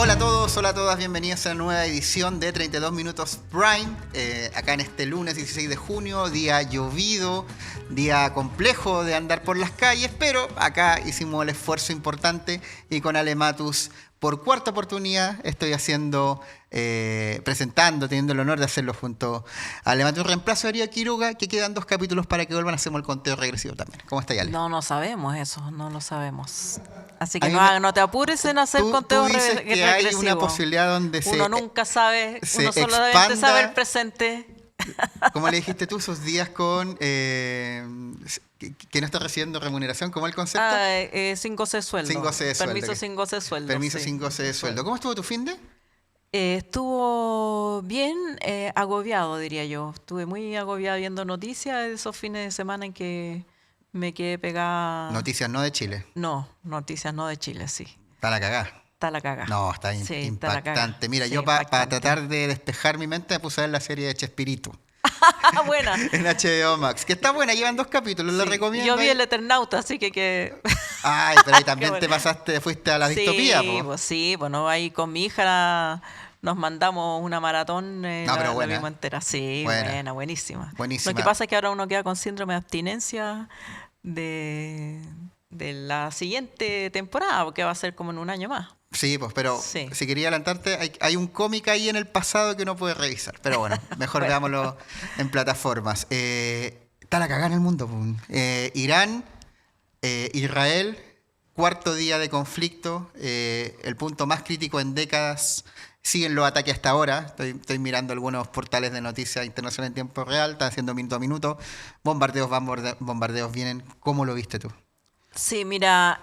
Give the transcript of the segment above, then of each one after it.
Hola a todos, hola a todas, bienvenidos a una nueva edición de 32 Minutos Prime, acá en este lunes 16 de junio, día llovido, día complejo de andar por las calles, pero acá hicimos el esfuerzo importante y con Ale Matus, por cuarta oportunidad, estoy presentando, teniendo el honor de hacerlo junto a Ale Matus, reemplazo de Darío Quiroga, que quedan 2 capítulos para que vuelvan, hacemos el conteo regresivo también. ¿Cómo está, Ale? No sabemos eso, no lo sabemos. Así A que mí me- no te apures en hacer tú conteo dices que hay una regresivo. posibilidad donde Uno nunca sabe, se uno solamente sabe el expanda. presente. ¿Cómo le dijiste tú esos días con que no está recibiendo remuneración? ¿Cómo es el concepto? Sin goce de sueldo. Sin goce de sueldo. Permiso sin goce de sueldo. Permiso sí. sin goce de sueldo. ¿Cómo estuvo tu finde? Estuvo bien agobiado, diría yo. Estuve muy agobiado viendo noticias de esos fines de semana en que me quedé pegada. Noticias no de Chile. No, noticias no de Chile, sí. Está la cagada. Está la caga. No, está Sí, está la caga. impactante. Mira, Sí, yo para impactante. tratar de despejar mi mente me puse a ver la serie de Chespirito Buena. en HBO Max, que está buena, llevan 2 capítulos, lo Sí. recomiendo. Yo vi El Eternauta, así que... Ay, pero ahí también Qué te pasaste, fuiste a la distopía, po. Sí, bueno, ahí con mi hija nos mandamos una maratón, No, pero la buena. vimos entera. Sí, Buena. buenísima. Buenísima. Lo que pasa es que ahora uno queda con síndrome de abstinencia de la siguiente temporada, porque va a ser como en un año más. Sí, pues, pero Sí. si quería adelantarte, hay un cómic ahí en el pasado que uno puede revisar. Pero bueno, mejor Bueno. veámoslo en plataformas. Está la cagada en el mundo, pues. Irán, Israel, cuarto día de conflicto, el punto más crítico en décadas. Siguen los ataques hasta ahora. Estoy mirando algunos portales de noticias internacionales en tiempo real. Están haciendo minuto a minuto. Bombardeos van, bombardeos vienen. ¿Cómo lo viste tú? Sí, mira,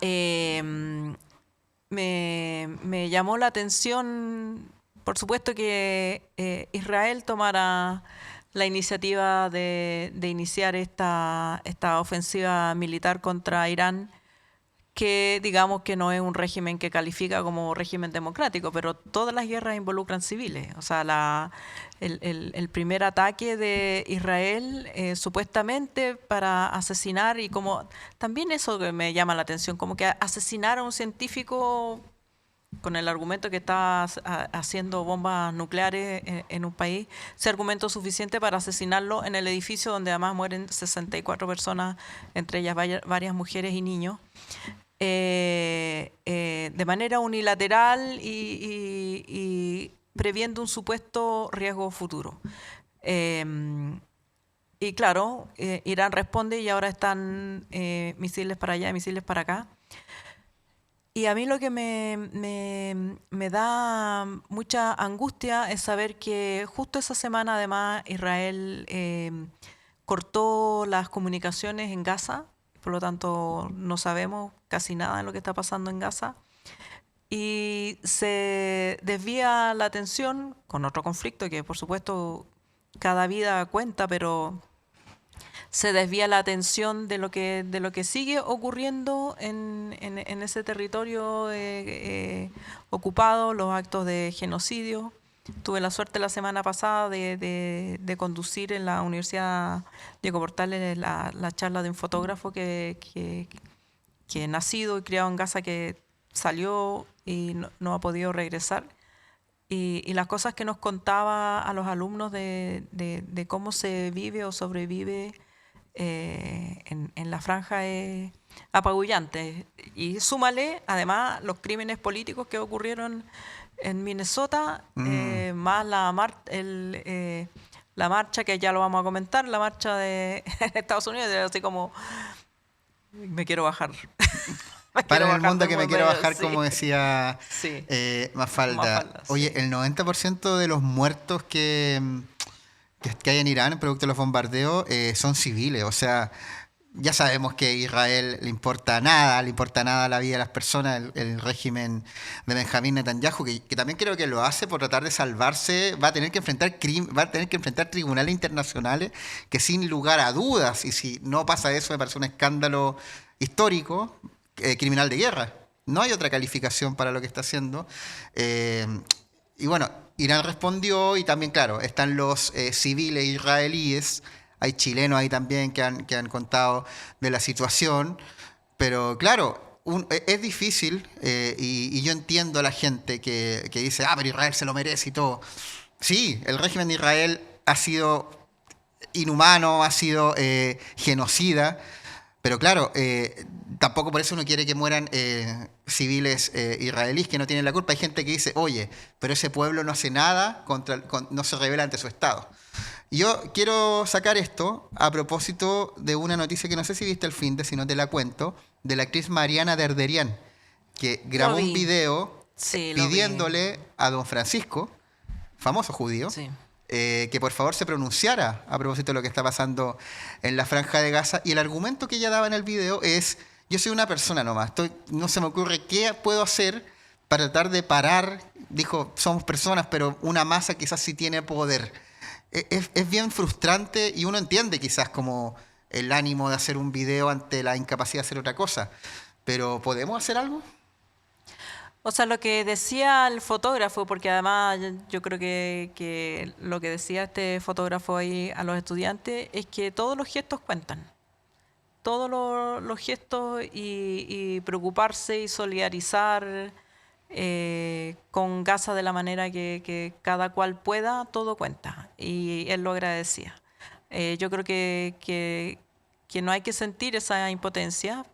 me llamó la atención, por supuesto, que Israel tomara la iniciativa de iniciar esta ofensiva militar contra Irán, que digamos que no es un régimen que califica como régimen democrático, pero todas las guerras involucran civiles. O sea, el primer ataque de Israel supuestamente para asesinar, y como también eso que me llama la atención, como que asesinar a un científico con el argumento que está haciendo bombas nucleares en un país, ese argumento es suficiente para asesinarlo en el edificio donde además mueren 64 personas, entre ellas varias mujeres y niños. De manera unilateral y previendo un supuesto riesgo futuro. Y claro, Irán responde y ahora están misiles para allá, misiles para acá. Y a mí lo que me da mucha angustia es saber que justo esa semana además Israel cortó las comunicaciones en Gaza, por lo tanto no sabemos casi nada de lo que está pasando en Gaza, y se desvía la atención con otro conflicto que por supuesto cada vida cuenta, pero se desvía la atención de lo que sigue ocurriendo en ese territorio ocupado, los actos de genocidio. Tuve la suerte la semana pasada de conducir en la Universidad Diego Portales la charla de un fotógrafo que nacido y criado en Gaza, que salió y no ha podido regresar. Y las cosas que nos contaba a los alumnos de cómo se vive o sobrevive en la franja es apabullante. Y súmale además los crímenes políticos que ocurrieron en Minnesota, más la marcha, que ya lo vamos a comentar, la marcha de Estados Unidos, así como me quiero bajar. Para en el mundo que me quiero bajar, sí. como decía Sí. Mafalda. Sí. Oye, el 90% de los muertos que hay en Irán, producto de los bombardeos, son civiles. O sea, ya sabemos que a Israel le importa nada la vida de las personas, el régimen de Benjamín Netanyahu, que también creo que lo hace por tratar de salvarse, va a tener que enfrentar tribunales internacionales que sin lugar a dudas, y si no pasa eso me parece un escándalo histórico, criminal de guerra. No hay otra calificación para lo que está haciendo. Y bueno, Irán respondió y también, claro, están los civiles israelíes, hay chilenos ahí también que han contado de la situación, pero claro, es difícil y yo entiendo a la gente que dice, pero Israel se lo merece y todo. Sí, el régimen de Israel ha sido inhumano, ha sido genocida, pero claro, tampoco por eso uno quiere que mueran civiles israelíes que no tienen la culpa. Hay gente que dice, oye, pero ese pueblo no hace nada, no se rebela ante su Estado. Y yo quiero sacar esto a propósito de una noticia que no sé si viste el fin de, si no te la cuento, de la actriz Mariana Derderian, que grabó un video pidiéndole a don Francisco, famoso judío, que por favor se pronunciara a propósito de lo que está pasando en la Franja de Gaza. Y el argumento que ella daba en el video es, yo soy una persona nomás, no se me ocurre qué puedo hacer para tratar de parar, dijo, somos personas, pero una masa quizás sí tiene poder. Es bien frustrante y uno entiende quizás como el ánimo de hacer un video ante la incapacidad de hacer otra cosa, pero ¿podemos hacer algo? O sea, lo que decía el fotógrafo, porque además yo creo que lo que decía este fotógrafo ahí a los estudiantes es que todos los gestos cuentan. Todos los gestos y preocuparse y solidarizar con Gaza de la manera que cada cual pueda, todo cuenta. Y él lo agradecía. Yo creo que no hay que sentir esa impotencia.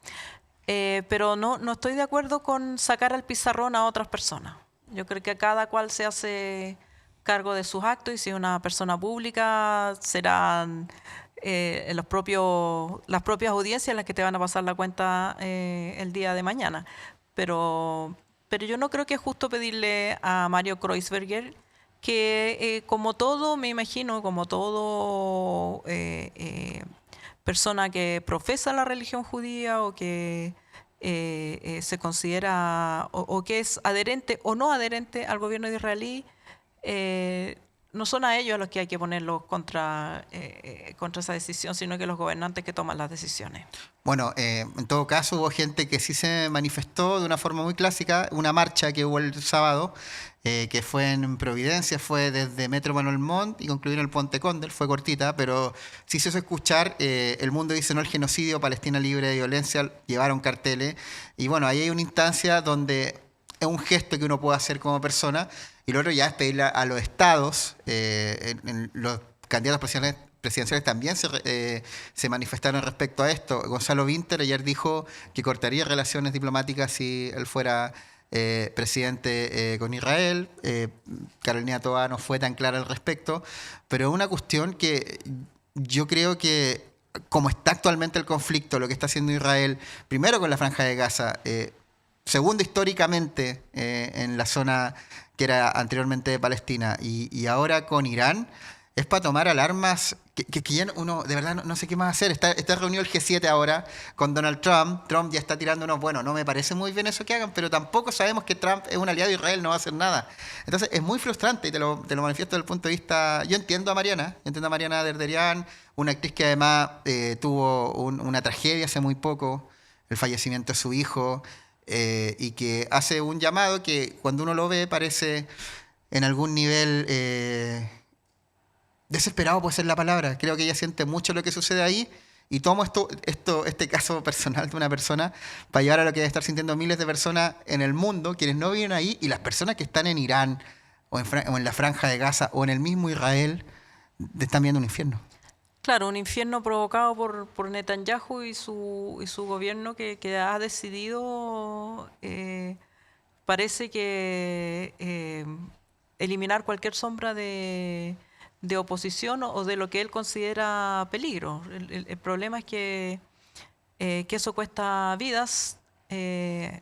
Pero no estoy de acuerdo con sacar al pizarrón a otras personas. Yo creo que cada cual se hace cargo de sus actos y si es una persona pública serán las propias audiencias las que te van a pasar la cuenta el día de mañana. Pero yo no creo que es justo pedirle a Mario Kreuzberger que como todo, me imagino, como todo persona que profesa la religión judía o que se considera o que es adherente o no adherente al gobierno israelí, no son a ellos a los que hay que ponerlos contra esa decisión, sino que los gobernantes que toman las decisiones. Bueno, en todo caso hubo gente que sí se manifestó de una forma muy clásica, una marcha que hubo el sábado, que fue en Providencia, fue desde Metro Manuel Montt y concluyó en el Puente Condel, fue cortita, pero sí se hizo escuchar, el mundo dice no al genocidio, Palestina libre de violencia, llevaron carteles, y bueno, ahí hay una instancia donde es un gesto que uno puede hacer como persona, y lo otro ya es pedirle a los estados, los candidatos presidenciales también se manifestaron respecto a esto. Gonzalo Vinter ayer dijo que cortaría relaciones diplomáticas si él fuera presidente con Israel. Carolina Toa no fue tan clara al respecto, pero es una cuestión que yo creo que como está actualmente el conflicto, lo que está haciendo Israel, primero con la Franja de Gaza, segundo históricamente en la zona que era anteriormente de Palestina y ahora con Irán, es para tomar alarmas que ya uno de verdad no sé qué más hacer. Está reunido el G7 ahora con Donald Trump. Trump ya está tirándonos, bueno, no me parece muy bien eso que hagan, pero tampoco sabemos que Trump es un aliado de Israel, no va a hacer nada. Entonces es muy frustrante y te lo manifiesto desde el punto de vista... Yo entiendo a Mariana Derderian, una actriz que además tuvo una tragedia hace muy poco, el fallecimiento de su hijo, y que hace un llamado que cuando uno lo ve parece en algún nivel desesperado, puede ser la palabra. Creo que ella siente mucho lo que sucede ahí y tomo este caso personal de una persona para llevar a lo que debe estar sintiendo miles de personas en el mundo, quienes no viven ahí, y las personas que están en Irán o en la Franja de Gaza o en el mismo Israel están viendo un infierno. Claro, un infierno provocado por Netanyahu y su gobierno que ha decidido, parece que eliminar cualquier sombra de oposición o de lo que él considera peligro. El problema es que eso cuesta vidas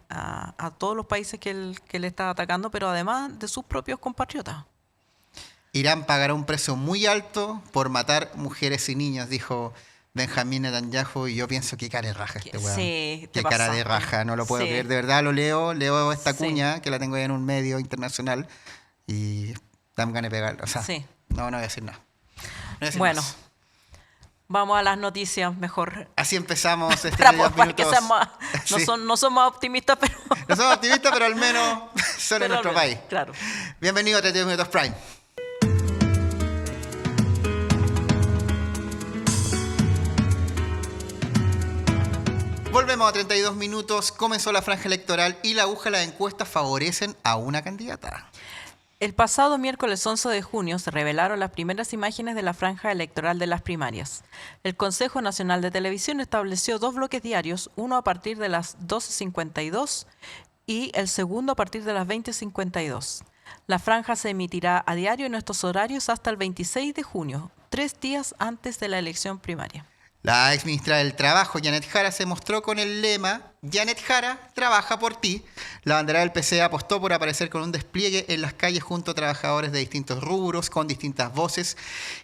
a todos los países que él está atacando, pero además de sus propios compatriotas. Irán pagará un precio muy alto por matar mujeres y niños, dijo Benjamín Netanyahu, y yo pienso qué cara de raja este weón. Sí, qué cara de raja, no lo puedo creer, de verdad lo leo esta cuña, que la tengo ahí en un medio internacional, y dan ganas de pegar, o sea, no voy a decir nada. Bueno, más. Vamos a las noticias mejor. Así empezamos este para que sean más, no son más optimistas, pero... No somos optimistas, pero al menos son en nuestro país. Claro. Bienvenido a 32 Minutos Prime. Volvemos a 32 minutos, comenzó la franja electoral y la aguja de las encuestas favorecen a una candidata. El pasado miércoles 11 de junio se revelaron las primeras imágenes de la franja electoral de las primarias. El Consejo Nacional de Televisión estableció 2 bloques diarios, uno a partir de las 12:52 y el segundo a partir de las 20:52. La franja se emitirá a diario en estos horarios hasta el 26 de junio, 3 días antes de la elección primaria. La ex ministra del Trabajo, Janet Jara, se mostró con el lema «Janet Jara, trabaja por ti». La bandera del PC apostó por aparecer con un despliegue en las calles junto a trabajadores de distintos rubros, con distintas voces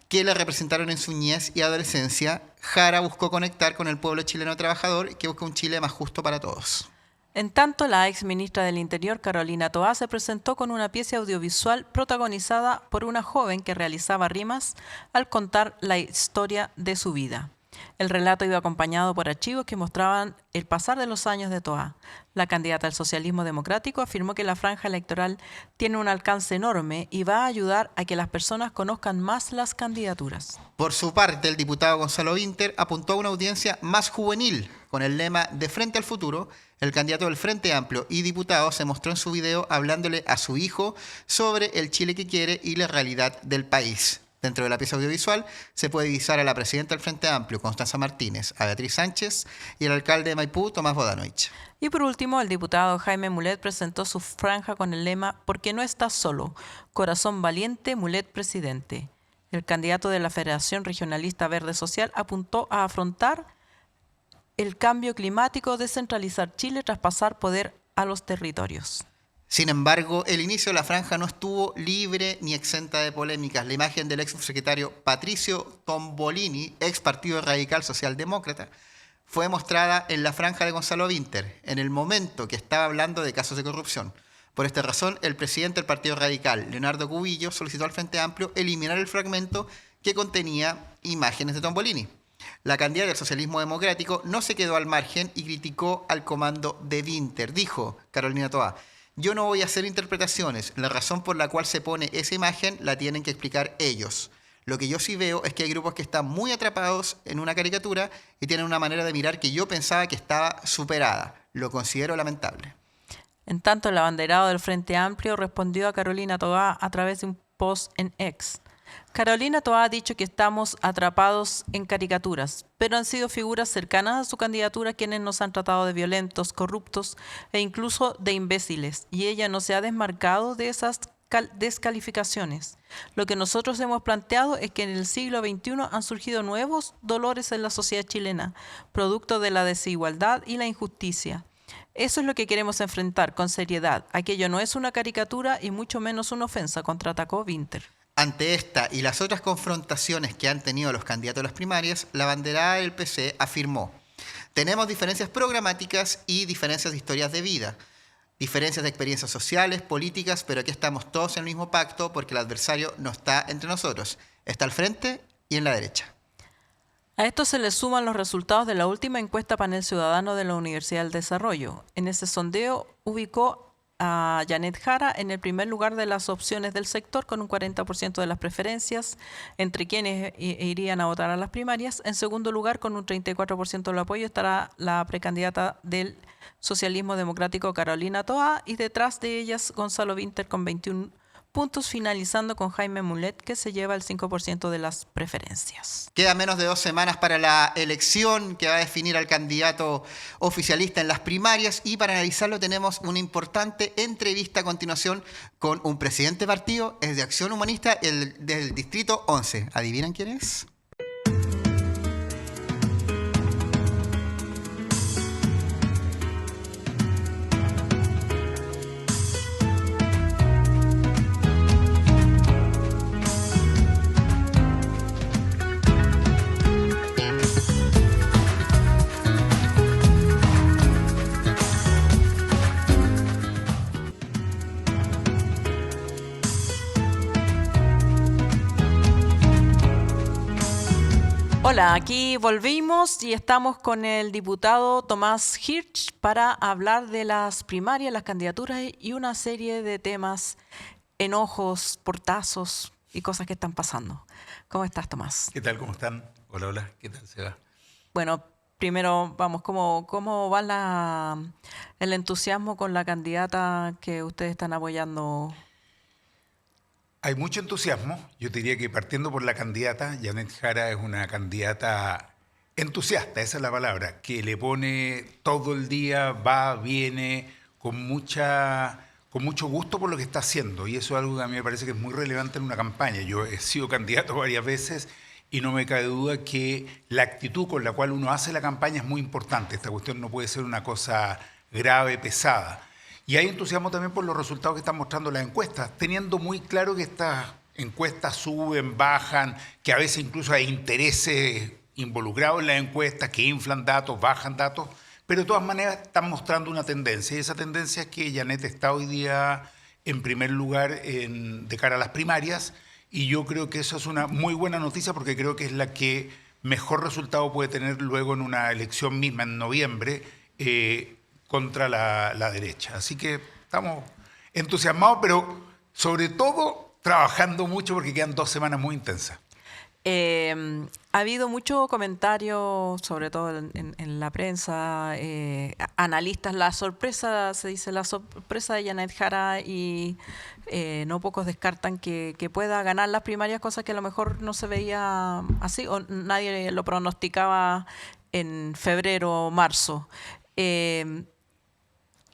que la representaron en su niñez y adolescencia. Jara buscó conectar con el pueblo chileno trabajador que busca un Chile más justo para todos. En tanto, la ex ministra del Interior, Carolina Toá, se presentó con una pieza audiovisual protagonizada por una joven que realizaba rimas al contar la historia de su vida. El relato iba acompañado por archivos que mostraban el pasar de los años de Toá. La candidata al socialismo democrático afirmó que la franja electoral tiene un alcance enorme y va a ayudar a que las personas conozcan más las candidaturas. Por su parte, el diputado Gonzalo Vinter apuntó a una audiencia más juvenil. Con el lema «De frente al futuro», el candidato del Frente Amplio y diputado se mostró en su video hablándole a su hijo sobre el Chile que quiere y la realidad del país. Dentro de la pieza audiovisual se puede divisar a la presidenta del Frente Amplio, Constanza Martínez, a Beatriz Sánchez y al alcalde de Maipú, Tomás Bodanovich. Y por último, el diputado Jaime Mulet presentó su franja con el lema «Porque no estás solo, corazón valiente, Mulet presidente». El candidato de la Federación Regionalista Verde Social apuntó a afrontar el cambio climático, descentralizar Chile, traspasar poder a los territorios. Sin embargo, el inicio de la franja no estuvo libre ni exenta de polémicas. La imagen del ex subsecretario Patricio Tombolini, ex Partido Radical Socialdemócrata, fue mostrada en la franja de Gonzalo Vinter, en el momento que estaba hablando de casos de corrupción. Por esta razón, el presidente del Partido Radical, Leonardo Cubillo, solicitó al Frente Amplio eliminar el fragmento que contenía imágenes de Tombolini. La candidata del socialismo democrático no se quedó al margen y criticó al comando de Vinter. Dijo Carolina Toá: «Yo no voy a hacer interpretaciones. La razón por la cual se pone esa imagen la tienen que explicar ellos. Lo que yo sí veo es que hay grupos que están muy atrapados en una caricatura y tienen una manera de mirar que yo pensaba que estaba superada. Lo considero lamentable». En tanto, el abanderado del Frente Amplio respondió a Carolina Toá a través de un post en X. Carolina Toá ha dicho que estamos atrapados en caricaturas, pero han sido figuras cercanas a su candidatura quienes nos han tratado de violentos, corruptos e incluso de imbéciles, y ella no se ha desmarcado de esas descalificaciones. Lo que nosotros hemos planteado es que en el siglo XXI han surgido nuevos dolores en la sociedad chilena, producto de la desigualdad y la injusticia. Eso es lo que queremos enfrentar con seriedad. Aquello no es una caricatura y mucho menos una ofensa, contraatacó Vinter. Ante esta y las otras confrontaciones que han tenido los candidatos a las primarias, la abanderada del PC afirmó: «Tenemos diferencias programáticas y diferencias de historias de vida, diferencias de experiencias sociales, políticas, pero aquí estamos todos en el mismo pacto porque el adversario no está entre nosotros, está al frente y en la derecha». A esto se le suman los resultados de la última encuesta Panel Ciudadano de la Universidad del Desarrollo. En ese sondeo ubicó a Janet Jara en el primer lugar de las opciones del sector con un 40% de las preferencias entre quienes irían a votar a las primarias. En segundo lugar, con un 34% del apoyo, estará la precandidata del socialismo democrático Carolina Toá y detrás de ellas Gonzalo Vinter con 21 puntos, finalizando con Jaime Mulet, que se lleva el 5% de las preferencias. Quedan menos de 2 semanas para la elección que va a definir al candidato oficialista en las primarias, y para analizarlo tenemos una importante entrevista a continuación con un presidente de partido, es de Acción Humanista, del Distrito 11. ¿Adivinan quién es? Hola, aquí volvimos y estamos con el diputado Tomás Hirsch para hablar de las primarias, las candidaturas y una serie de temas, enojos, portazos y cosas que están pasando. ¿Cómo estás, Tomás? ¿Qué tal? ¿Cómo están? Hola, hola. ¿Qué tal, Seba? Bueno, primero, vamos, ¿cómo va el entusiasmo con la candidata que ustedes están apoyando? Hay mucho entusiasmo. Yo te diría que partiendo por la candidata, Janet Jara es una candidata entusiasta, esa es la palabra, que le pone todo el día, va, viene, con mucho gusto por lo que está haciendo. Y eso es algo que a mí me parece que es muy relevante en una campaña. Yo he sido candidato varias veces y no me cabe duda que la actitud con la cual uno hace la campaña es muy importante. Esta cuestión no puede ser una cosa grave, pesada. Y hay entusiasmo también por los resultados que están mostrando las encuestas, teniendo muy claro que estas encuestas suben, bajan, que a veces incluso hay intereses involucrados en las encuestas que inflan datos, bajan datos, pero de todas maneras están mostrando una tendencia. Y esa tendencia es que Janet está hoy día en primer lugar de cara a las primarias, y yo creo que eso es una muy buena noticia porque creo que es la que mejor resultado puede tener luego en una elección misma en noviembre, contra la derecha. Así que estamos entusiasmados, pero sobre todo trabajando mucho porque quedan 2 semanas muy intensas. Ha habido mucho comentario, sobre todo en la prensa, analistas, se dice la sorpresa de Janet Jara, y no pocos descartan que pueda ganar las primarias, cosa que a lo mejor no se veía así, o nadie lo pronosticaba en febrero o marzo.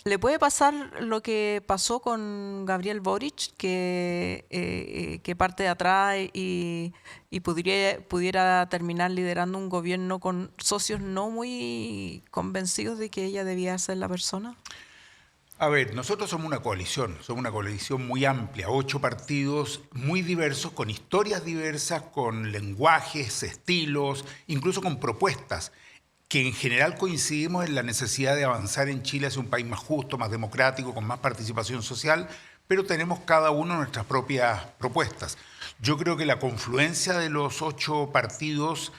¿Le puede pasar lo que pasó con Gabriel Boric, que parte de atrás y pudiera terminar liderando un gobierno con socios no muy convencidos de que ella debía ser la persona? A ver, nosotros somos una coalición muy amplia, 8 partidos muy diversos, con historias diversas, con lenguajes, estilos, incluso con propuestas, que en general coincidimos en la necesidad de avanzar en Chile hacia un país más justo, más democrático, con más participación social, pero tenemos cada uno nuestras propias propuestas. Yo creo que la confluencia de los 8 partidos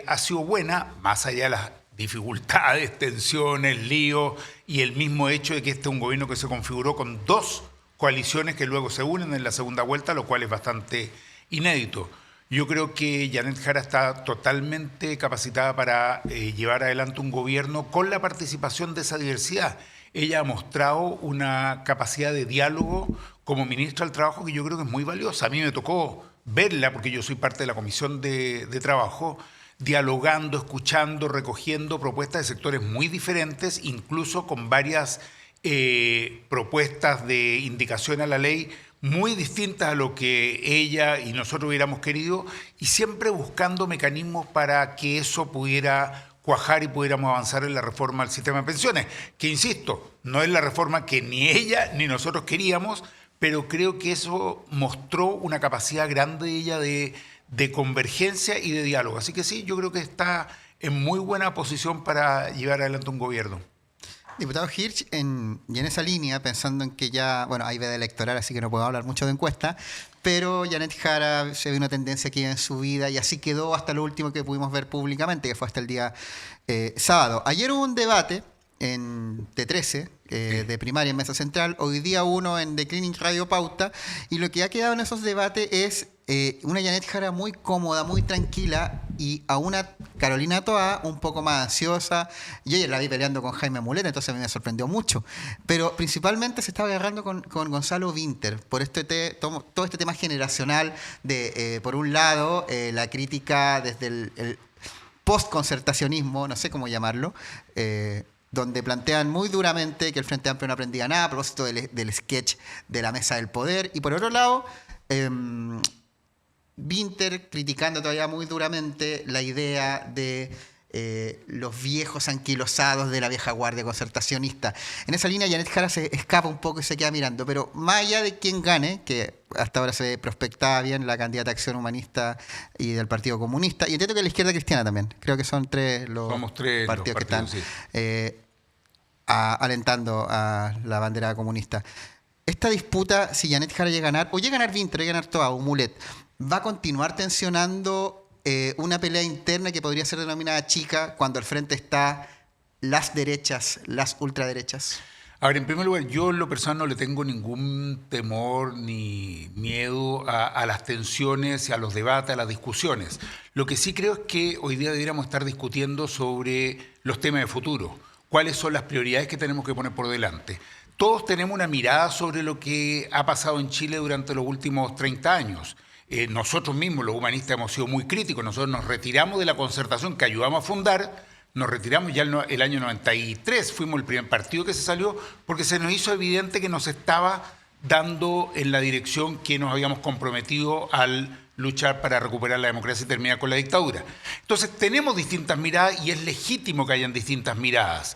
ha sido buena, más allá de las dificultades, tensiones, líos y el mismo hecho de que este es un gobierno que se configuró con 2 coaliciones que luego se unen en la segunda vuelta, lo cual es bastante inédito. Yo creo que Janet Jara está totalmente capacitada para llevar adelante un gobierno con la participación de esa diversidad. Ella ha mostrado una capacidad de diálogo como ministra del Trabajo que yo creo que es muy valiosa. A mí me tocó verla, porque yo soy parte de la Comisión de Trabajo, dialogando, escuchando, recogiendo propuestas de sectores muy diferentes, incluso con varias propuestas de indicación a la ley muy distintas a lo que ella y nosotros hubiéramos querido, y siempre buscando mecanismos para que eso pudiera cuajar y pudiéramos avanzar en la reforma del sistema de pensiones, que insisto, no es la reforma que ni ella ni nosotros queríamos, pero creo que eso mostró una capacidad grande de ella de convergencia y de diálogo. Así que sí, yo creo que está en muy buena posición para llevar adelante un gobierno. Diputado Hirsch, y en esa línea, pensando en que ya, bueno, hay veda electoral, así que no puedo hablar mucho de encuesta, pero Janet Jara se ve una tendencia que iba en su vida y así quedó hasta lo último que pudimos ver públicamente, que fue hasta el día sábado. Ayer hubo un debate en T13, de primaria en Mesa Central, hoy día uno en The Clinic Radio Pauta, y lo que ha quedado en esos debates es una Janet Jara muy cómoda, muy tranquila, y a una Carolina Toá un poco más ansiosa. Yo ayer la vi peleando con Jaime Mulet, entonces a mí me sorprendió mucho. Pero principalmente se estaba agarrando con Gonzalo Winter por todo este tema generacional de, por un lado, la crítica desde el post-concertacionismo, no sé cómo llamarlo, donde plantean muy duramente que el Frente Amplio no aprendía nada a propósito del sketch de la Mesa del Poder. Y por otro lado, Winter criticando todavía muy duramente la idea de los viejos anquilosados de la vieja guardia concertacionista. En esa línea Janet Jara se escapa un poco y se queda mirando, pero más allá de quién gane, que hasta ahora se prospectaba bien la candidata a Acción Humanista y del Partido Comunista, y entiendo que la Izquierda Cristiana también, creo que son tres los partidos que están sí, alentando a la bandera comunista. Esta disputa, si Janet Jara llega a ganar, o llega a ganar Winter, o llega a ganar Toá o Mulet, ¿va a continuar tensionando una pelea interna que podría ser denominada chica cuando al frente está las derechas, las ultraderechas? A ver, en primer lugar, yo en lo personal no le tengo ningún temor ni miedo a las tensiones, y a los debates, a las discusiones. Lo que sí creo es que hoy día deberíamos estar discutiendo sobre los temas de futuro. ¿Cuáles son las prioridades que tenemos que poner por delante? Todos tenemos una mirada sobre lo que ha pasado en Chile durante los últimos 30 años. Nosotros mismos, los humanistas, hemos sido muy críticos. Nosotros nos retiramos de la concertación que ayudamos a fundar, nos retiramos ya el año 93, fuimos el primer partido que se salió porque se nos hizo evidente que nos estaba dando en la dirección que nos habíamos comprometido al luchar para recuperar la democracia y terminar con la dictadura. Entonces tenemos distintas miradas y es legítimo que hayan distintas miradas.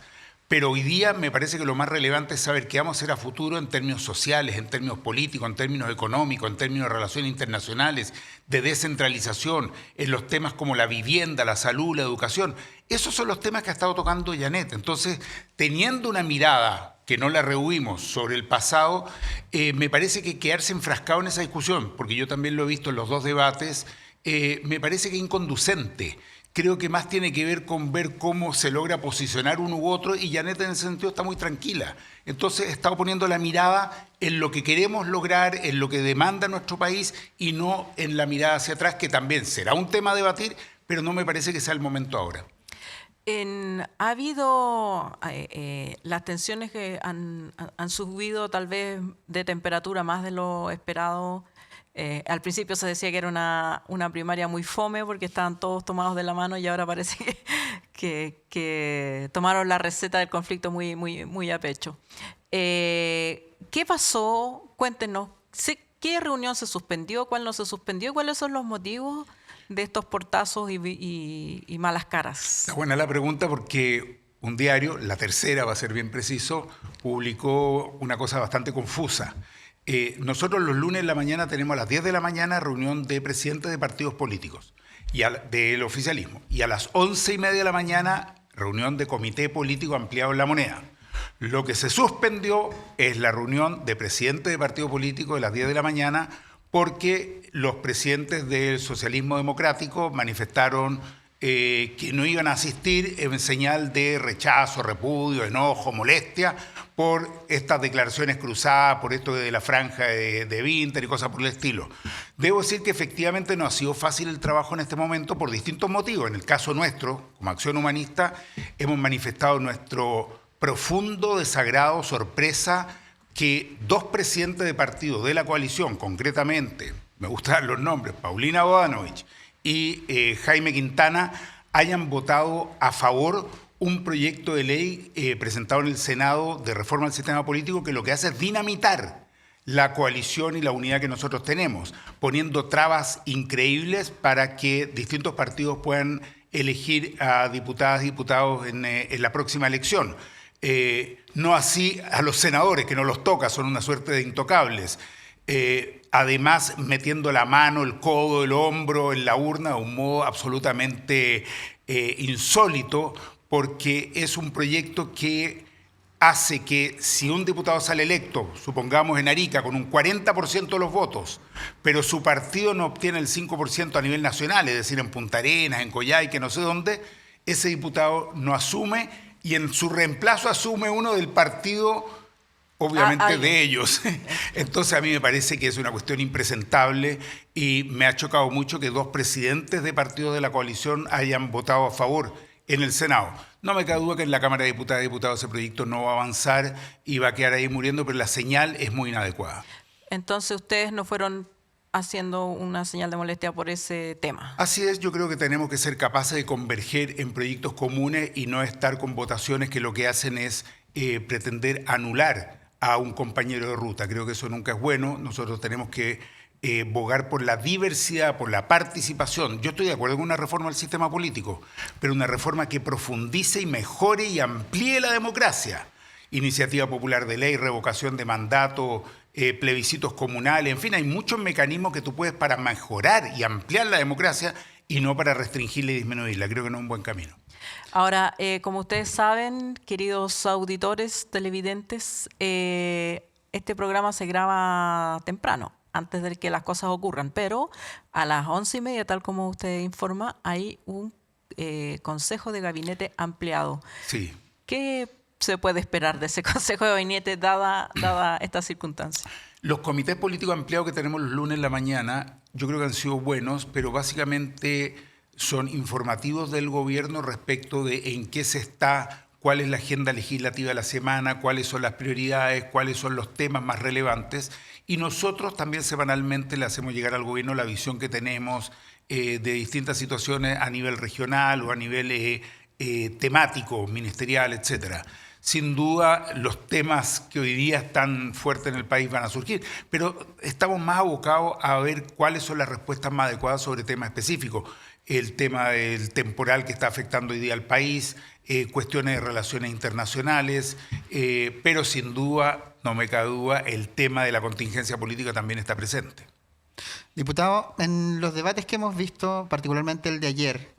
Pero hoy día me parece que lo más relevante es saber qué vamos a hacer a futuro en términos sociales, en términos políticos, en términos económicos, en términos de relaciones internacionales, de descentralización, en los temas como la vivienda, la salud, la educación. Esos son los temas que ha estado tocando Janet. Entonces, teniendo una mirada que no la rehuimos sobre el pasado, me parece que quedarse enfrascado en esa discusión, porque yo también lo he visto en los dos debates, me parece que es inconducente. Creo que más tiene que ver con ver cómo se logra posicionar uno u otro y Janet en ese sentido está muy tranquila. Entonces está poniendo la mirada en lo que queremos lograr, en lo que demanda nuestro país y no en la mirada hacia atrás, que también será un tema a debatir, pero no me parece que sea el momento ahora. Ha habido las tensiones que han subido tal vez de temperatura más de lo esperado. Al principio se decía que era una primaria muy fome porque estaban todos tomados de la mano y ahora parece que tomaron la receta del conflicto muy a pecho. ¿Qué pasó? Cuéntenos, ¿qué reunión se suspendió? ¿Cuál no se suspendió? ¿Cuáles son los motivos de estos portazos y malas caras? Está buena la pregunta porque un diario, La Tercera, va a ser bien preciso, publicó una cosa bastante confusa. Nosotros los lunes en la mañana tenemos a las 10 de la mañana reunión de presidentes de partidos políticos y del oficialismo. Y a las 11:30 de la mañana reunión de comité político ampliado en La Moneda. Lo que se suspendió es la reunión de presidentes de partido político de las 10 de la mañana porque los presidentes del socialismo democrático manifestaron que no iban a asistir en señal de rechazo, repudio, enojo, molestia por estas declaraciones cruzadas, por esto de la franja de Winter y cosas por el estilo. Debo decir que efectivamente no ha sido fácil el trabajo en este momento por distintos motivos. En el caso nuestro, como Acción Humanista, hemos manifestado nuestro profundo desagrado, sorpresa, que dos presidentes de partidos de la coalición, concretamente, me gustan los nombres, Paulina Bodanovich y Jaime Quintana, hayan votado a favor un proyecto de ley presentado en el Senado de reforma del sistema político que lo que hace es dinamitar la coalición y la unidad que nosotros tenemos, poniendo trabas increíbles para que distintos partidos puedan elegir a diputadas y diputados en la próxima elección. No así a los senadores, que no los toca, son una suerte de intocables. Además, metiendo la mano, el codo, el hombro en la urna de un modo absolutamente insólito, porque es un proyecto que hace que si un diputado sale electo, supongamos en Arica, con un 40% de los votos, pero su partido no obtiene el 5% a nivel nacional, es decir, en Punta Arenas, en Coyhaique, no sé dónde, ese diputado no asume y en su reemplazo asume uno del partido, obviamente de ellos. Entonces a mí me parece que es una cuestión impresentable y me ha chocado mucho que dos presidentes de partidos de la coalición hayan votado a favor en el Senado. No me cabe duda que en la Cámara de Diputadas y Diputados ese proyecto no va a avanzar y va a quedar ahí muriendo, pero la señal es muy inadecuada. Entonces ustedes no fueron haciendo una señal de molestia por ese tema. Así es, yo creo que tenemos que ser capaces de converger en proyectos comunes y no estar con votaciones que lo que hacen es pretender anular a un compañero de ruta. Creo que eso nunca es bueno. Nosotros tenemos que bogar por la diversidad, por la participación. Yo estoy de acuerdo con una reforma del sistema político, pero una reforma que profundice y mejore y amplíe la democracia. Iniciativa popular de ley, revocación de mandato, plebiscitos comunales, en fin, hay muchos mecanismos que tú puedes para mejorar y ampliar la democracia y no para restringirla y disminuirla. Creo que no es un buen camino. Ahora, como ustedes saben, queridos auditores, televidentes, este programa se graba temprano, antes de que las cosas ocurran, pero a las 11:30, tal como usted informa, hay un consejo de gabinete ampliado. Sí. ¿Qué se puede esperar de ese Consejo de Gabinete dada esta circunstancia? Los comités políticos ampliados que tenemos los lunes en la mañana, yo creo que han sido buenos, pero básicamente son informativos del gobierno respecto de en qué se está, cuál es la agenda legislativa de la semana, cuáles son las prioridades, cuáles son los temas más relevantes. Y nosotros también semanalmente le hacemos llegar al gobierno la visión que tenemos de distintas situaciones a nivel regional o a nivel temático, ministerial, etcétera. Sin duda, los temas que hoy día están fuertes en el país van a surgir, pero estamos más abocados a ver cuáles son las respuestas más adecuadas sobre temas específicos. El tema del temporal que está afectando hoy día al país, cuestiones de relaciones internacionales, pero sin duda, no me cabe duda, el tema de la contingencia política también está presente. Diputado, en los debates que hemos visto, particularmente el de ayer,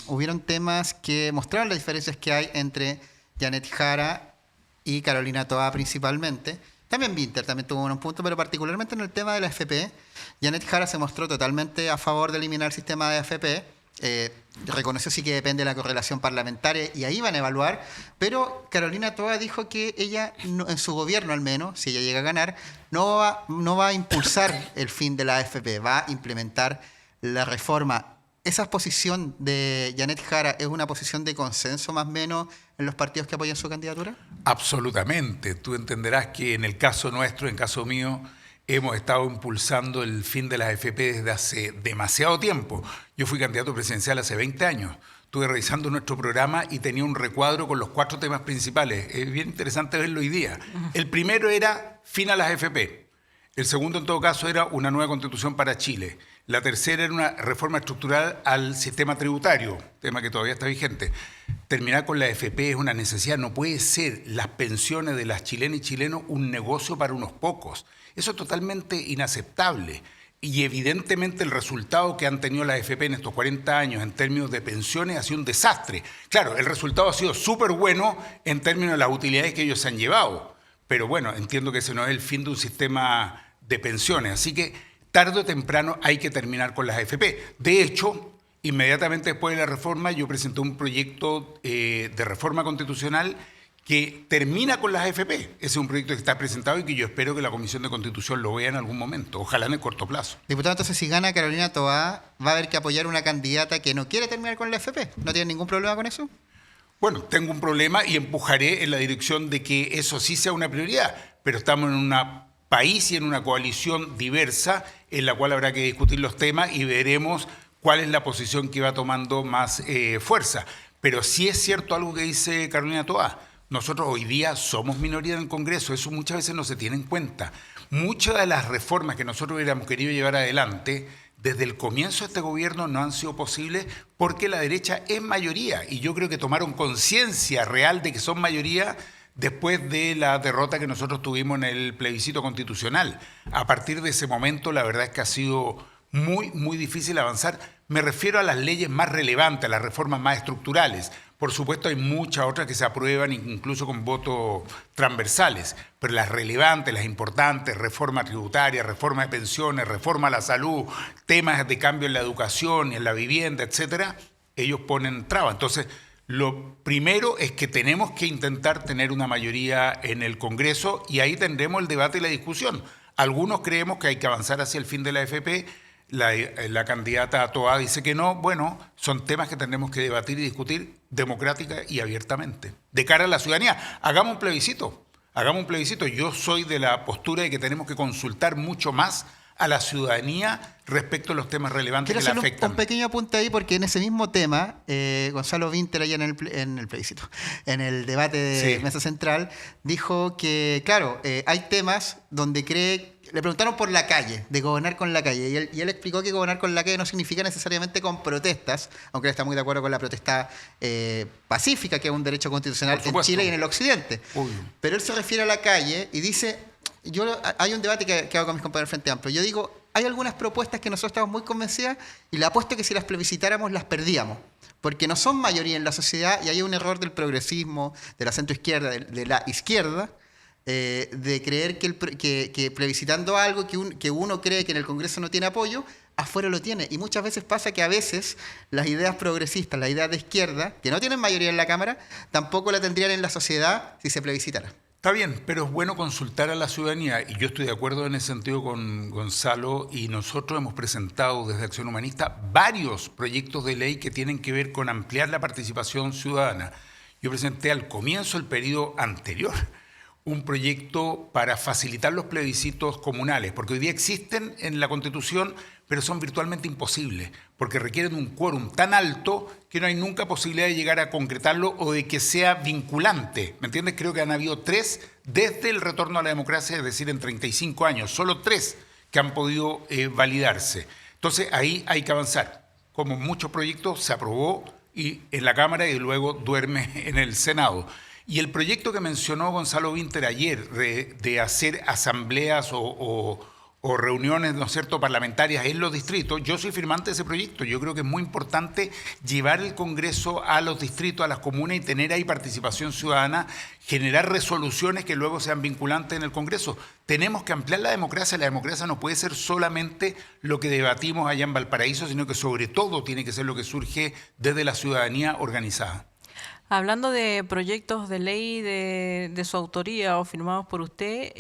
hubieron temas que mostraron las diferencias que hay entre Janet Jara y Carolina Toá principalmente. También Winter también tuvo unos puntos, pero particularmente en el tema de la AFP, Janet Jara se mostró totalmente a favor de eliminar el sistema de AFP. Reconoció sí que depende de la correlación parlamentaria y ahí van a evaluar, pero Carolina Toá dijo que ella, en su gobierno al menos, si ella llega a ganar, no va a impulsar el fin de la AFP, va a implementar la reforma. ¿Esa posición de Janet Jara es una posición de consenso más o menos en los partidos que apoyan su candidatura? Absolutamente. Tú entenderás que en el caso nuestro, en caso mío, hemos estado impulsando el fin de las AFP desde hace demasiado tiempo. Yo fui candidato presidencial hace 20 años. Estuve revisando nuestro programa y tenía un recuadro con los 4 temas principales. Es bien interesante verlo hoy día. El primero era fin a las AFP. El segundo, en todo caso, era una nueva constitución para Chile. La tercera era una reforma estructural al sistema tributario, tema que todavía está vigente. Terminar con la AFP es una necesidad. No puede ser las pensiones de las chilenas y chilenos un negocio para unos pocos. Eso es totalmente inaceptable. Y evidentemente el resultado que han tenido las AFP en estos 40 años en términos de pensiones ha sido un desastre. Claro, el resultado ha sido súper bueno en términos de las utilidades que ellos se han llevado. Pero bueno, entiendo que ese no es el fin de un sistema de pensiones. Así que tarde o temprano hay que terminar con las AFP. De hecho, inmediatamente después de la reforma, yo presenté un proyecto de reforma constitucional que termina con las AFP. Ese es un proyecto que está presentado y que yo espero que la Comisión de Constitución lo vea en algún momento, ojalá en el corto plazo. Diputado, entonces si gana Carolina Toá, va a haber que apoyar una candidata que no quiere terminar con la AFP. ¿No tiene ningún problema con eso? Bueno, tengo un problema y empujaré en la dirección de que eso sí sea una prioridad, pero estamos en un país y en una coalición diversa en la cual habrá que discutir los temas y veremos cuál es la posición que va tomando más fuerza. Pero sí es cierto algo que dice Carolina Toá. Nosotros hoy día somos minoría en el Congreso, eso muchas veces no se tiene en cuenta. Muchas de las reformas que nosotros hubiéramos querido llevar adelante desde el comienzo de este gobierno no han sido posibles porque la derecha es mayoría y yo creo que tomaron conciencia real de que son mayoría después de la derrota que nosotros tuvimos en el plebiscito constitucional. A partir de ese momento la verdad es que ha sido muy, muy difícil avanzar. Me refiero a las leyes más relevantes, a las reformas más estructurales. Por supuesto hay muchas otras que se aprueban incluso con votos transversales, pero las relevantes, las importantes, reforma tributaria, reforma de pensiones, reforma a la salud, temas de cambio en la educación, en la vivienda, etcétera, ellos ponen trabas. Entonces, lo primero es que tenemos que intentar tener una mayoría en el Congreso y ahí tendremos el debate y la discusión. Algunos creemos que hay que avanzar hacia el fin de la AFP. La candidata Toá dice que no. Bueno, son temas que tendremos que debatir y discutir democrática y abiertamente. De cara a la ciudadanía, hagamos un plebiscito. Hagamos un plebiscito. Yo soy de la postura de que tenemos que consultar mucho más a la ciudadanía respecto a los temas relevantes que la afectan. Quiero hacer un pequeño apunte ahí porque en ese mismo tema, Gonzalo Winter allá en el plebiscito, en el debate de Sí. Mesa Central, dijo que, claro, hay temas donde le preguntaron por la calle, de gobernar con la calle, y él explicó que gobernar con la calle no significa necesariamente con protestas, aunque él está muy de acuerdo con la protesta pacífica, que es un derecho constitucional en Chile y en el occidente. Uy. Pero él se refiere a la calle y dice... hay un debate que hago con mis compañeros del Frente Amplio. Yo digo, hay algunas propuestas que nosotros estamos muy convencidas y le apuesto que si las plebiscitáramos las perdíamos, porque no son mayoría en la sociedad y hay un error del progresismo, de la centroizquierda, de la izquierda, de creer que plebiscitando algo que uno cree que en el Congreso no tiene apoyo, afuera lo tiene. Y muchas veces pasa que a veces las ideas progresistas, las ideas de izquierda, que no tienen mayoría en la Cámara, tampoco la tendrían en la sociedad si se plebiscitara. Está bien, pero es bueno consultar a la ciudadanía y yo estoy de acuerdo en ese sentido con Gonzalo y nosotros hemos presentado desde Acción Humanista varios proyectos de ley que tienen que ver con ampliar la participación ciudadana. Yo presenté al comienzo del periodo anterior un proyecto para facilitar los plebiscitos comunales, porque hoy día existen en la Constitución, pero son virtualmente imposibles, porque requieren un quórum tan alto que no hay nunca posibilidad de llegar a concretarlo o de que sea vinculante. ¿Me entiendes? Creo que han habido 3 desde el retorno a la democracia, es decir, en 35 años, solo 3 que han podido validarse. Entonces ahí hay que avanzar. Como muchos proyectos se aprobó en la Cámara y luego duerme en el Senado. Y el proyecto que mencionó Gonzalo Winter ayer de hacer asambleas o reuniones, ¿no es cierto?, parlamentarias en los distritos, yo soy firmante de ese proyecto. Yo creo que es muy importante llevar el Congreso a los distritos, a las comunas y tener ahí participación ciudadana, generar resoluciones que luego sean vinculantes en el Congreso. Tenemos que ampliar la democracia. La democracia no puede ser solamente lo que debatimos allá en Valparaíso, sino que sobre todo tiene que ser lo que surge desde la ciudadanía organizada. Hablando de proyectos de ley de su autoría o firmados por usted,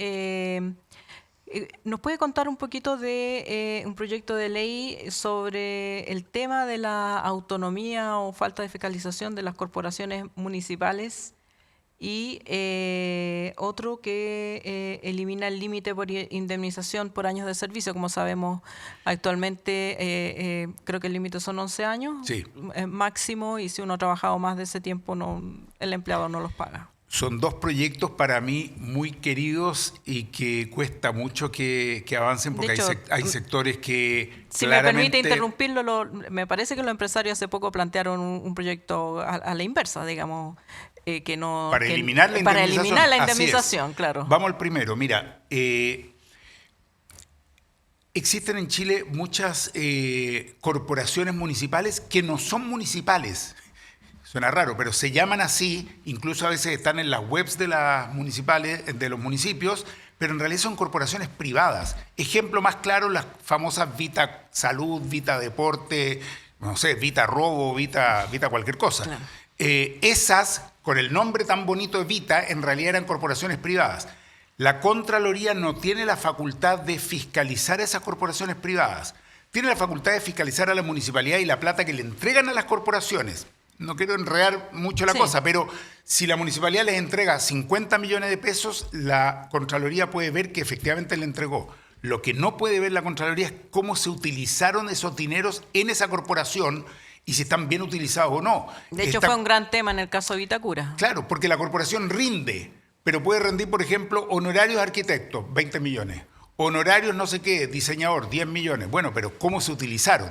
¿nos puede contar un poquito de un proyecto de ley sobre el tema de la autonomía o falta de fiscalización de las corporaciones municipales? Y otro que elimina el límite por indemnización por años de servicio. Como sabemos, actualmente creo que el límite son 11 años sí, máximo, y si uno ha trabajado más de ese tiempo, el empleado no los paga. Son 2 proyectos para mí muy queridos y que cuesta mucho que avancen porque hecho, hay sectores que si claramente... me permite interrumpirlo, me parece que los empresarios hace poco plantearon un proyecto a la inversa, digamos, que no... Para eliminar la indemnización. Para eliminar la indemnización, claro. Vamos al primero. Mira, existen en Chile muchas corporaciones municipales que no son municipales. Suena raro, pero se llaman así, incluso a veces están en las webs de las municipales, de los municipios, pero en realidad son corporaciones privadas. Ejemplo más claro, las famosas Vita Salud, Vita Deporte, no sé, Vita Robo, Vita cualquier cosa. Claro. Esas, con el nombre tan bonito de Vita, en realidad eran corporaciones privadas. La Contraloría no tiene la facultad de fiscalizar esas corporaciones privadas. Tiene la facultad de fiscalizar a la municipalidad y la plata que le entregan a las corporaciones. No quiero enredar mucho la cosa, pero si la municipalidad les entrega 50 millones de pesos, la Contraloría puede ver que efectivamente le entregó. Lo que no puede ver la Contraloría es cómo se utilizaron esos dineros en esa corporación y si están bien utilizados o no. De hecho, fue un gran tema en el caso de Vitacura. Claro, porque la corporación rinde, pero puede rendir, por ejemplo, honorarios de arquitectos, 20 millones. Honorarios no sé qué, diseñador, 10 millones. Bueno, pero ¿cómo se utilizaron?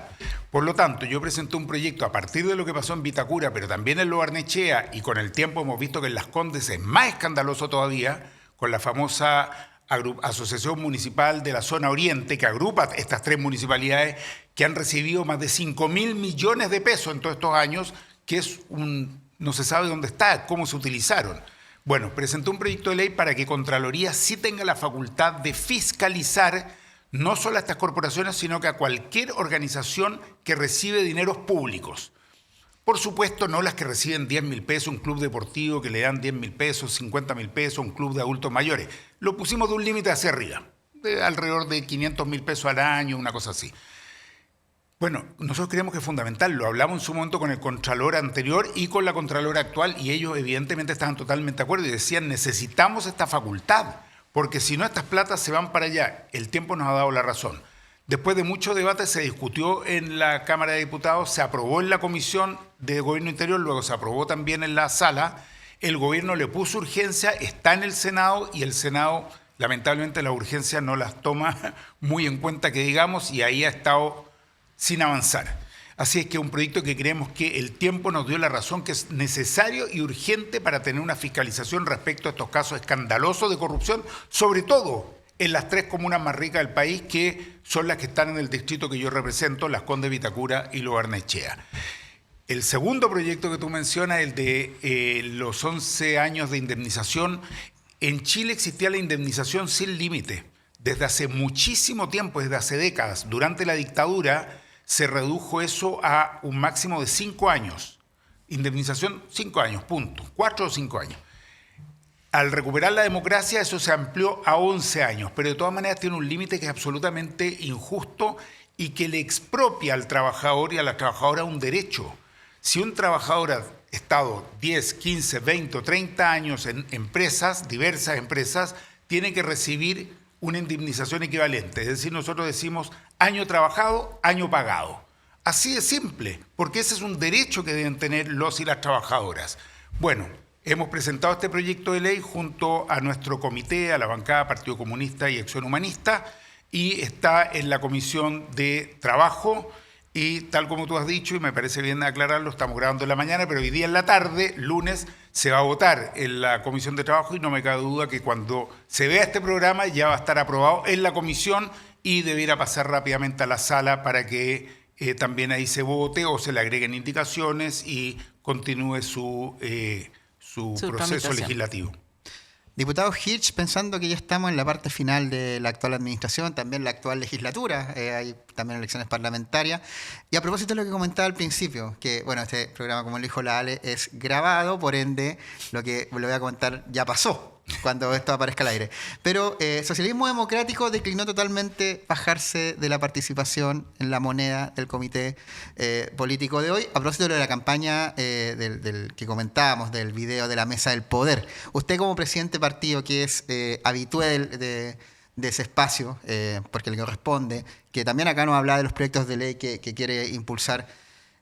Por lo tanto, yo presenté un proyecto a partir de lo que pasó en Vitacura, pero también en Lo Barnechea, y con el tiempo hemos visto que en Las Condes es más escandaloso todavía, con la famosa Asociación Municipal de la Zona Oriente, que agrupa estas 3 municipalidades que han recibido más de 5.000 millones de pesos en todos estos años, que es no se sabe dónde está, cómo se utilizaron. Bueno, presenté un proyecto de ley para que Contraloría sí tenga la facultad de fiscalizar no solo a estas corporaciones, sino que a cualquier organización que recibe dineros públicos. Por supuesto, no las que reciben 10.000 pesos, un club deportivo que le dan 10.000 pesos, 50.000 pesos, un club de adultos mayores. Lo pusimos de un límite hacia arriba, de alrededor de 500.000 pesos al año, una cosa así. Bueno, nosotros creemos que es fundamental, lo hablamos en su momento con el Contralor anterior y con la Contralora actual y ellos evidentemente estaban totalmente de acuerdo y decían necesitamos esta facultad, porque si no estas platas se van para allá. El tiempo nos ha dado la razón. Después de mucho debate se discutió en la Cámara de Diputados, se aprobó en la Comisión de Gobierno Interior, luego se aprobó también en la sala, el gobierno le puso urgencia, está en el Senado y el Senado lamentablemente las urgencias no las toma muy en cuenta que digamos y ahí ha estado sin avanzar. Así es que un proyecto que creemos que el tiempo nos dio la razón, que es necesario y urgente para tener una fiscalización respecto a estos casos escandalosos de corrupción, sobre todo en las 3 comunas más ricas del país, que son las que están en el distrito que yo represento, Las Condes, Vitacura y Lo Barnechea. El segundo proyecto que tú mencionas, el de los 11 años de indemnización, en Chile existía la indemnización sin límite. Desde hace muchísimo tiempo, desde hace décadas, durante la dictadura, se redujo eso a un máximo de 5 años. Indemnización, 5 años, punto. 4 o 5 años. Al recuperar la democracia, eso se amplió a 11 años, pero de todas maneras tiene un límite que es absolutamente injusto y que le expropia al trabajador y a la trabajadora un derecho. Si un trabajador ha estado 10, 15, 20 o 30 años en empresas, diversas empresas, tiene que recibir una indemnización equivalente. Es decir, nosotros decimos año trabajado, año pagado. Así de simple, porque ese es un derecho que deben tener los y las trabajadoras. Bueno, hemos presentado este proyecto de ley junto a nuestro comité, a la bancada Partido Comunista y Acción Humanista, y está en la Comisión de Trabajo. Y tal como tú has dicho, y me parece bien aclararlo, estamos grabando en la mañana, pero hoy día en la tarde, lunes, se va a votar en la Comisión de Trabajo y no me cabe duda que cuando se vea este programa ya va a estar aprobado en la comisión y debiera pasar rápidamente a la sala para que también ahí se vote o se le agreguen indicaciones y continúe su proceso tramitación legislativo. Diputado Hirsch, pensando que ya estamos en la parte final de la actual administración, también la actual legislatura, hay también elecciones parlamentarias, y a propósito de lo que comentaba al principio, que bueno, este programa, como lo dijo la Ale, es grabado, por ende, lo que le voy a comentar ya pasó cuando esto aparezca al aire. Pero Socialismo Democrático declinó totalmente bajarse de la participación en la moneda del comité político de hoy. A propósito de la campaña del que comentábamos, del video de la Mesa del Poder. Usted como presidente de partido, que es habitué de ese espacio, porque le corresponde, que también acá nos habla de los proyectos de ley que quiere impulsar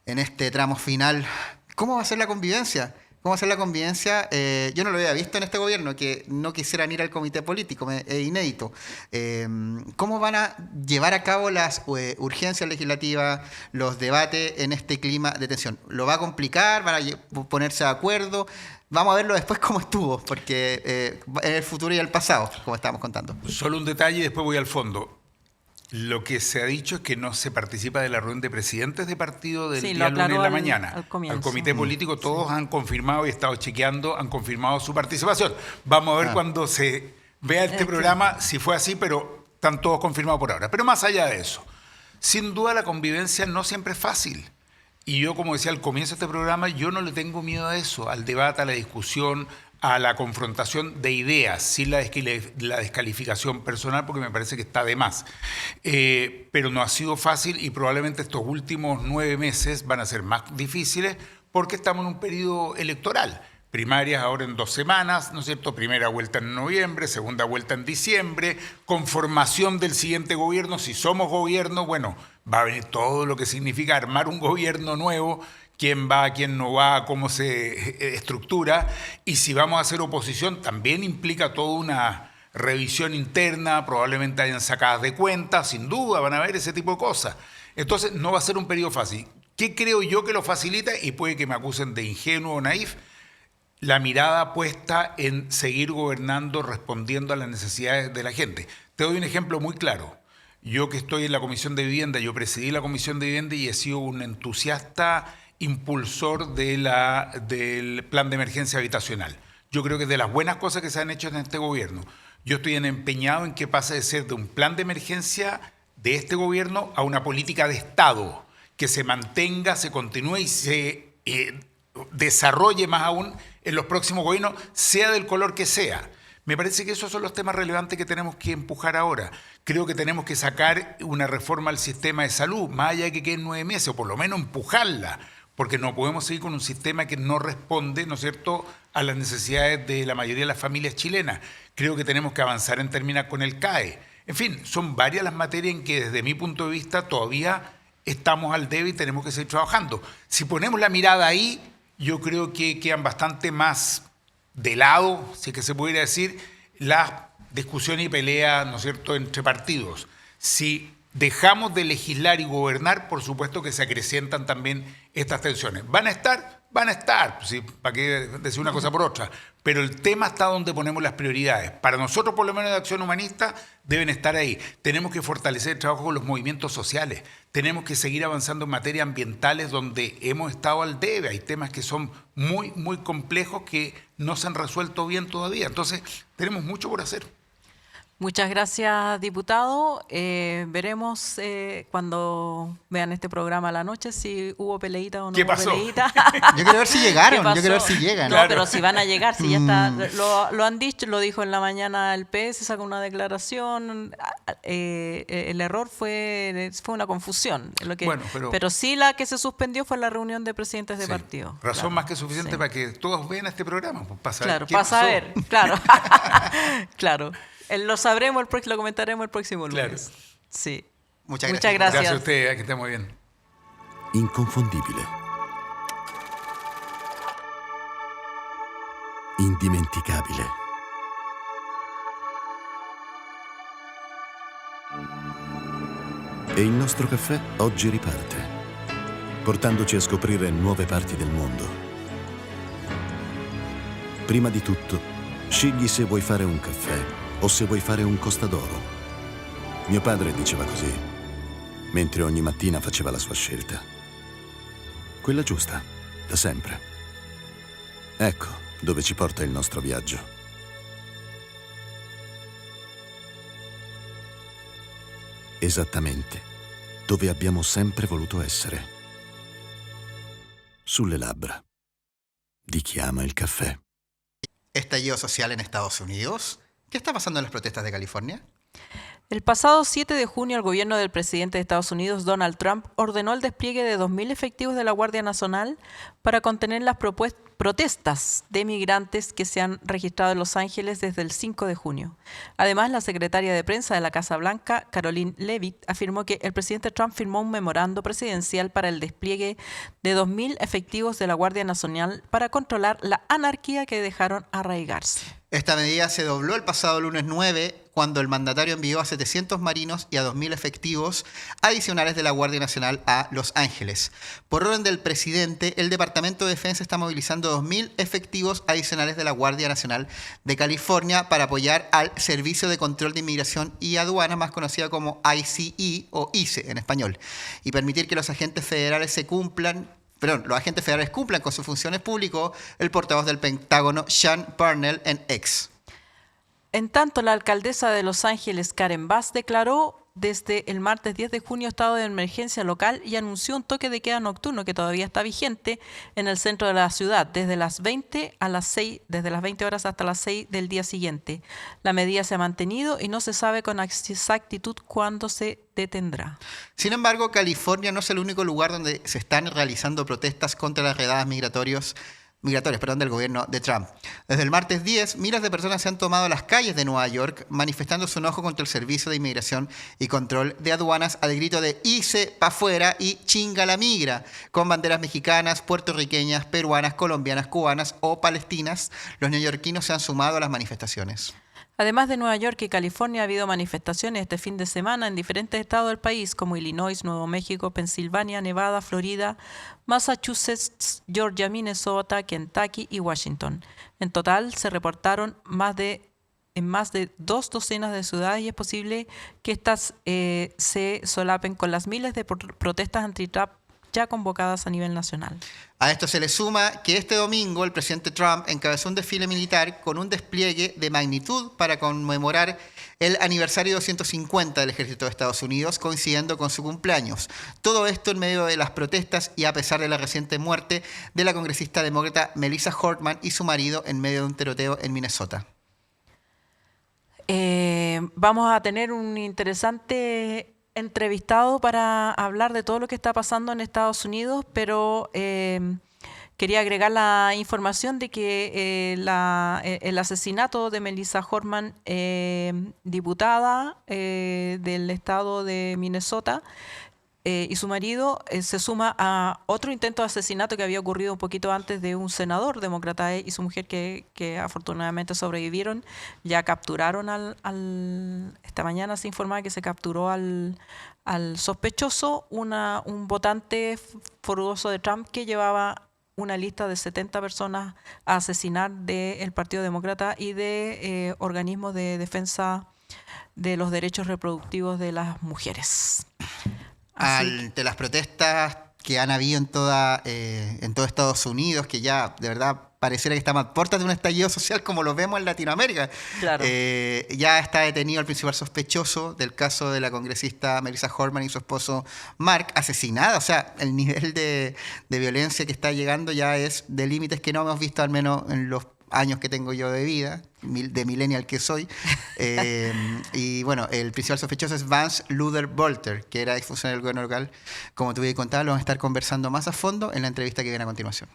en este tramo final, ¿cómo va a ser la convivencia? ¿Cómo va a ser la convivencia? Yo no lo había visto en este gobierno, que no quisieran ir al comité político, es inédito. ¿Cómo van a llevar a cabo las urgencias legislativas, los debates en este clima de tensión? ¿Lo va a complicar? ¿Van a ponerse de acuerdo? Vamos a verlo después cómo estuvo, porque en el futuro y el pasado, como estábamos contando. Solo un detalle y después voy al fondo. Lo que se ha dicho es que no se participa de la reunión de presidentes de partido del día lunes en la mañana. Al comité político todos han confirmado y he estado chequeando, han confirmado su participación. Vamos a ver cuando se vea este programa si fue así, pero están todos confirmados por ahora. Pero más allá de eso, sin duda la convivencia no siempre es fácil. Y yo, como decía al comienzo de este programa, yo no le tengo miedo a eso, al debate, a la discusión, a la confrontación de ideas, sin la descalificación personal, porque me parece que está de más. Pero no ha sido fácil y probablemente estos últimos 9 meses van a ser más difíciles porque estamos en un periodo electoral. Primarias ahora en 2 semanas, ¿no es cierto? Primera vuelta en noviembre, segunda vuelta en diciembre, conformación del siguiente gobierno. Si somos gobierno, bueno, va a venir todo lo que significa armar un gobierno nuevo, quién va, quién no va, cómo se estructura. Y si vamos a hacer oposición, también implica toda una revisión interna, probablemente hayan sacadas de cuentas, sin duda van a haber ese tipo de cosas. Entonces no va a ser un periodo fácil. ¿Qué creo yo que lo facilita? Y puede que me acusen de ingenuo o naif. La mirada puesta en seguir gobernando, respondiendo a las necesidades de la gente. Te doy un ejemplo muy claro. Yo que estoy en la Comisión de Vivienda, yo presidí la Comisión de Vivienda y he sido un entusiasta impulsor del plan de emergencia habitacional. Yo creo que es de las buenas cosas que se han hecho en este gobierno. Yo estoy empeñado en que pase de ser de un plan de emergencia de este gobierno a una política de Estado, que se mantenga, se continúe y se desarrolle más aún en los próximos gobiernos, sea del color que sea. Me parece que esos son los temas relevantes que tenemos que empujar ahora. Creo que tenemos que sacar una reforma al sistema de salud, más allá de que queden 9 meses, o por lo menos empujarla, porque no podemos seguir con un sistema que no responde, ¿no es cierto?, a las necesidades de la mayoría de las familias chilenas. Creo que tenemos que avanzar en terminar con el CAE. En fin, son varias las materias en que desde mi punto de vista todavía estamos al debe y tenemos que seguir trabajando. Si ponemos la mirada ahí, yo creo que quedan bastante más de lado, si es que se pudiera decir, las discusiones y peleas, ¿no es cierto?, entre partidos. Si dejamos de legislar y gobernar, por supuesto que se acrecientan también estas tensiones. ¿Van a estar? Van a estar, ¿sí? ¿Para qué decir una cosa por otra? Pero el tema está donde ponemos las prioridades. Para nosotros, por lo menos de Acción Humanista, deben estar ahí. Tenemos que fortalecer el trabajo con los movimientos sociales. Tenemos que seguir avanzando en materias ambientales donde hemos estado al debe. Hay temas que son muy, muy complejos que no se han resuelto bien todavía. Entonces, tenemos mucho por hacer. Muchas gracias, diputado. Veremos cuando vean este programa a la noche si hubo peleita o no ¿Qué hubo pasó? peleita. Yo quiero ver si llegaron, ¿Qué yo quiero ver pasó? si llegan. No, Claro. pero si van a llegar, si ya está, lo han dicho, lo dijo en la mañana el PS, sacó una declaración. El error fue una confusión. Bueno, pero sí la que se suspendió fue la reunión de presidentes de Sí, partido. razón Claro, más que suficiente sí. para que todos vean este programa, pues, para saber Claro, qué para pasó. saber, claro. Claro. Lo sabremos, lo comentaremos el próximo lunes. Claro. Sí. Muchas Muchas gracias. Gracias a usted, que esté muy bien. Inconfondibile. Indimenticabile. E il nostro caffè oggi riparte, portandoci a scoprire nuove parti del mondo. Prima di tutto, scegli se vuoi fare un caffè o se vuoi fare un Costa d'Oro. Mio padre diceva così, mentre ogni mattina faceva la sua scelta. Quella giusta, da sempre. Ecco dove ci porta il nostro viaggio. Esattamente dove abbiamo sempre voluto essere. Sulle labbra di chi ama il caffè. Estallido social en Estados Unidos. ¿Qué está pasando en las protestas de California? El pasado 7 de junio, el gobierno del presidente de Estados Unidos, Donald Trump, ordenó el despliegue de 2.000 efectivos de la Guardia Nacional para contener las protestas de migrantes que se han registrado en Los Ángeles desde el 5 de junio. Además, la secretaria de prensa de la Casa Blanca, Caroline Leavitt, afirmó que el presidente Trump firmó un memorando presidencial para el despliegue de 2.000 efectivos de la Guardia Nacional para controlar la anarquía que dejaron arraigarse. Esta medida se dobló el pasado lunes 9, cuando el mandatario envió a 700 marinos y a 2.000 efectivos adicionales de la Guardia Nacional a Los Ángeles. Por orden del presidente, el Departamento de Defensa está movilizando 2.000 efectivos adicionales de la Guardia Nacional de California para apoyar al Servicio de Control de Inmigración y Aduana, más conocida como ICE o ICE en español, y permitir que los agentes federales cumplan con sus funciones, publicó el portavoz del Pentágono, Sean Parnell, en X. En tanto, la alcaldesa de Los Ángeles, Karen Bass, declaró desde el martes 10 de junio estado de emergencia local y anunció un toque de queda nocturno que todavía está vigente en el centro de la ciudad desde las 20 horas hasta las 6 del día siguiente. La medida se ha mantenido y no se sabe con exactitud cuándo se detendrá. Sin embargo, California no es el único lugar donde se están realizando protestas contra las redadas migratorias del gobierno de Trump. Desde el martes 10, miles de personas se han tomado las calles de Nueva York manifestando su enojo contra el Servicio de Inmigración y Control de Aduanas al grito de "Hice pa' fuera" y "Chinga la migra", con banderas mexicanas, puertorriqueñas, peruanas, colombianas, cubanas o palestinas. Los neoyorquinos se han sumado a las manifestaciones. Además de Nueva York y California, ha habido manifestaciones este fin de semana en diferentes estados del país, como Illinois, Nuevo México, Pensilvania, Nevada, Florida, Massachusetts, Georgia, Minnesota, Kentucky y Washington. En total, se reportaron en más de 2 docenas de ciudades y es posible que estas se solapen con las miles de protestas anti-Trump ya convocadas a nivel nacional. A esto se le suma que este domingo el presidente Trump encabezó un desfile militar con un despliegue de magnitud para conmemorar el aniversario 250 del Ejército de Estados Unidos, coincidiendo con su cumpleaños. Todo esto en medio de las protestas y a pesar de la reciente muerte de la congresista demócrata Melissa Hortman y su marido en medio de un tiroteo en Minnesota. Vamos a tener un interesante entrevistado para hablar de todo lo que está pasando en Estados Unidos, pero quería agregar la información de que el asesinato de Melissa Hortman, diputada del estado de Minnesota, y su marido se suma a otro intento de asesinato que había ocurrido un poquito antes de un senador demócrata y su mujer que afortunadamente sobrevivieron. Ya capturaron esta mañana se informa que se capturó al sospechoso, un votante furioso de Trump que llevaba una lista de 70 personas a asesinar del Partido Demócrata y de organismos de defensa de los derechos reproductivos de las mujeres. Ante las protestas que han habido en todo Estados Unidos, que ya de verdad pareciera que estamos a puertas de un estallido social como lo vemos en Latinoamérica. Claro. Ya está detenido el principal sospechoso del caso de la congresista Melissa Horman y su esposo Mark, asesinada. O sea, el nivel de violencia que está llegando ya es de límites que no hemos visto, al menos en los años que tengo yo de vida, de millennial que soy. Y bueno, el principal sospechoso es Vance Luther Bolter, que era exfuncionario del gobierno local. Como te voy a contar, lo vamos a estar conversando más a fondo en la entrevista que viene a continuación.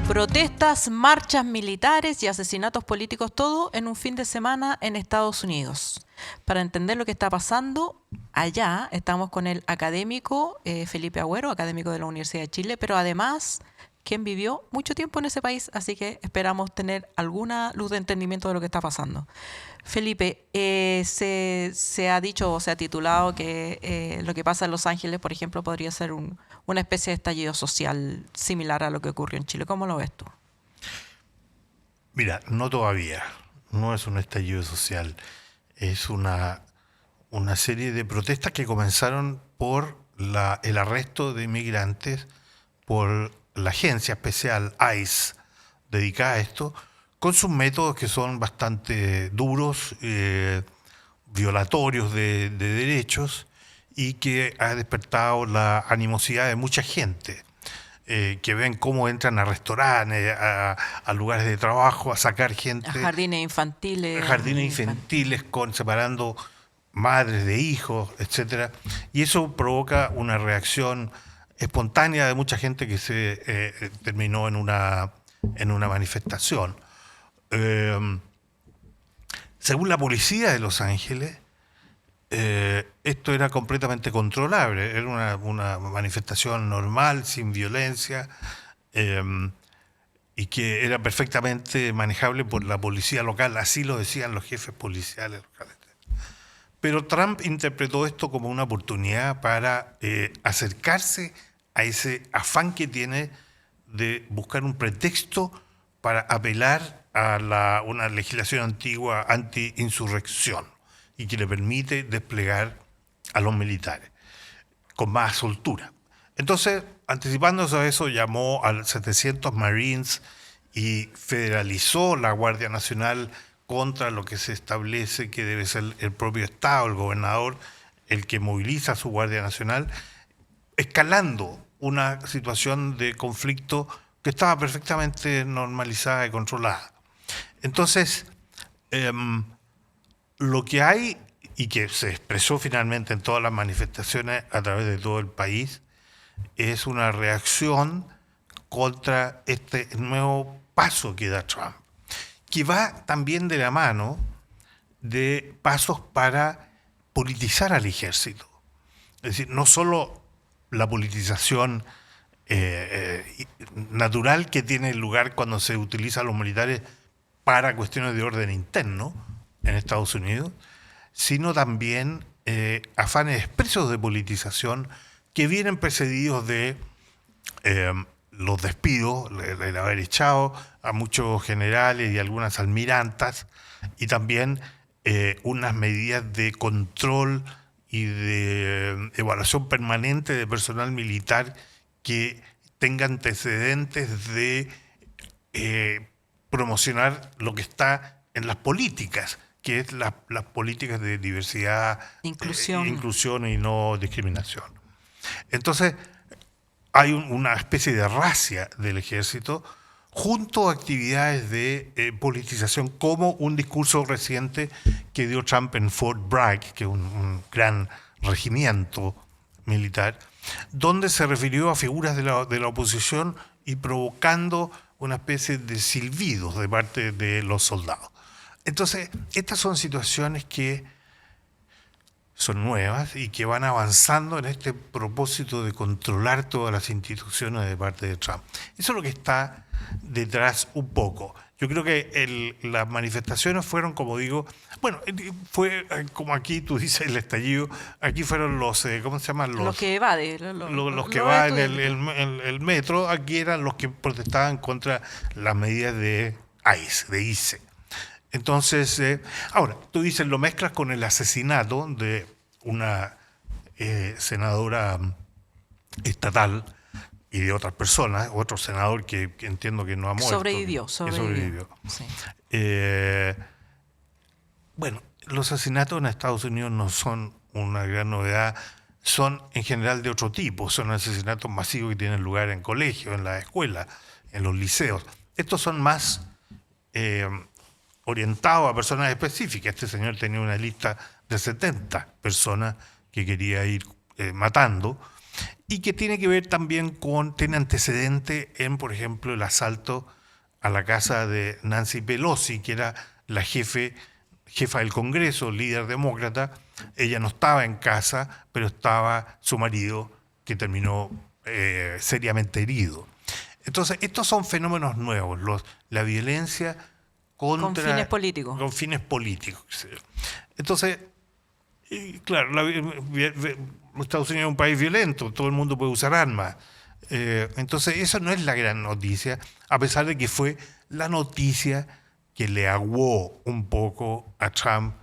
Protestas, marchas militares y asesinatos políticos, todo en un fin de semana en Estados Unidos. Para entender lo que está pasando allá, estamos con el académico Felipe Agüero, académico de la Universidad de Chile, pero además quien vivió mucho tiempo en ese país, así que esperamos tener alguna luz de entendimiento de lo que está pasando. Felipe, se ha dicho o se ha titulado que lo que pasa en Los Ángeles, por ejemplo, podría ser una especie de estallido social similar a lo que ocurrió en Chile. ¿Cómo lo ves tú? Mira, no todavía. No es un estallido social. Es una serie de protestas que comenzaron por el arresto de inmigrantes por la agencia especial ICE dedicada a esto, con sus métodos que son bastante duros, violatorios de derechos, y que ha despertado la animosidad de mucha gente, que ven cómo entran a restaurantes, a lugares de trabajo, a sacar gente. A jardines infantiles. Separando madres de hijos, etcétera. Y eso provoca una reacción espontánea de mucha gente que se terminó en una manifestación. Según la policía de Los Ángeles, esto era completamente controlable, era una manifestación normal, sin violencia, y que era perfectamente manejable por la policía local, así lo decían los jefes policiales locales. Pero Trump interpretó esto como una oportunidad para acercarse a ese afán que tiene de buscar un pretexto para apelar a una legislación antigua anti-insurrección y que le permite desplegar a los militares con más soltura. Entonces, anticipándose a eso, llamó a 700 Marines y federalizó la Guardia Nacional contra lo que se establece que debe ser el propio Estado, el gobernador, el que moviliza a su Guardia Nacional, escalando una situación de conflicto que estaba perfectamente normalizada y controlada. Entonces, lo que hay, y que se expresó finalmente en todas las manifestaciones a través de todo el país, es una reacción contra este nuevo paso que da Trump, que va también de la mano de pasos para politizar al ejército. Es decir, no solo la politización natural que tiene lugar cuando se utiliza a los militares para cuestiones de orden interno en Estados Unidos, sino también afanes expresos de politización que vienen precedidos de los despidos, el haber echado a muchos generales y algunas almirantas, y también unas medidas de control y de evaluación permanente de personal militar que tenga antecedentes de promocionar lo que está en las políticas, que es las políticas de diversidad, inclusión y no discriminación. Entonces, hay una especie de racia del ejército junto a actividades de politización, como un discurso reciente que dio Trump en Fort Bragg, que es un gran regimiento militar, donde se refirió a figuras de la oposición y provocando una especie de silbidos de parte de los soldados. Entonces, estas son situaciones que son nuevas y que van avanzando en este propósito de controlar todas las instituciones de parte de Trump. Eso es lo que está detrás un poco. Yo creo que las manifestaciones fueron, como digo, bueno, fue como aquí tú dices el estallido, aquí fueron los, ¿cómo se llaman? Los que evaden. Los que van en el metro, aquí eran los que protestaban contra las medidas de ICE. Entonces, ahora, tú dices, lo mezclas con el asesinato de una senadora estatal y de otras personas, otro senador que entiendo que no ha muerto. Sobrevivió. Sí. Bueno, los asesinatos en Estados Unidos no son una gran novedad, son en general de otro tipo, son asesinatos masivos que tienen lugar en colegios, en las escuelas, en los liceos. Estos son más orientados a personas específicas. Este señor tenía una lista de 70 personas que quería ir matando, y que tiene que ver también tiene antecedente en, por ejemplo, el asalto a la casa de Nancy Pelosi, que era la jefa del Congreso, líder demócrata. Ella no estaba en casa, pero estaba su marido, que terminó seriamente herido. Entonces, estos son fenómenos nuevos, la violencia con fines políticos. Con fines políticos. Entonces, claro, Estados Unidos es un país violento, todo el mundo puede usar armas. Entonces, eso no es la gran noticia, a pesar de que fue la noticia que le aguó un poco a Trump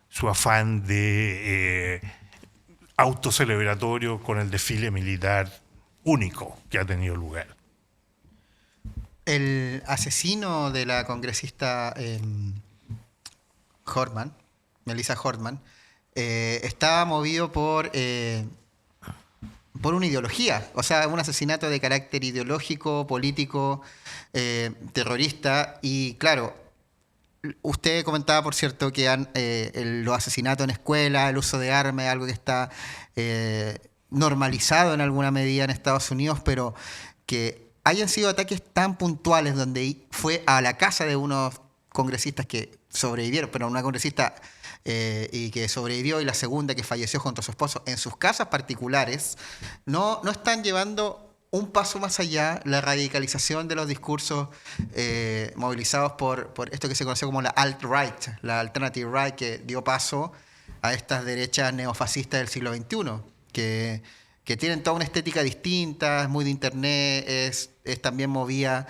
su afán de autocelebratorio con el desfile militar único que ha tenido lugar. El asesino de la congresista Melissa Hortman, estaba movido por una ideología, o sea, un asesinato de carácter ideológico, político, terrorista. Y claro, usted comentaba, por cierto, que los asesinatos en escuela, el uso de armas, es algo que está normalizado en alguna medida en Estados Unidos, pero que hayan sido ataques tan puntuales donde fue a la casa de unos congresistas que sobrevivieron, pero una congresista y que sobrevivió, y la segunda que falleció junto a su esposo, en sus casas particulares, no están llevando un paso más allá la radicalización de los discursos movilizados por esto que se conoció como la alt-right, la alternative right, que dio paso a estas derechas neofascistas del siglo XXI, que tienen toda una estética distinta, es muy de internet, es también movida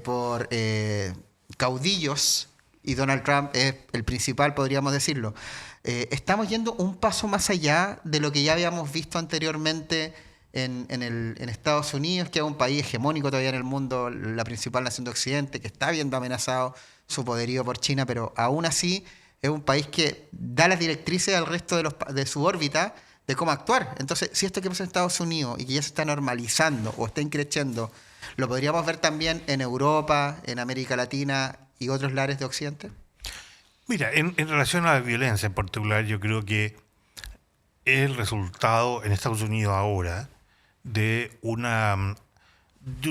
por caudillos, y Donald Trump es el principal, podríamos decirlo. Estamos yendo un paso más allá de lo que ya habíamos visto anteriormente en Estados Unidos, que es un país hegemónico todavía en el mundo, la principal nación de Occidente, que está viendo amenazado su poderío por China, pero aún así es un país que da las directrices al resto de su órbita de cómo actuar. Entonces, si esto que pasa en Estados Unidos y que ya se está normalizando o está increciendo, ¿lo podríamos ver también en Europa, en América Latina y otros lares de Occidente? Mira, en relación a la violencia en particular, yo creo que es el resultado en Estados Unidos ahora de un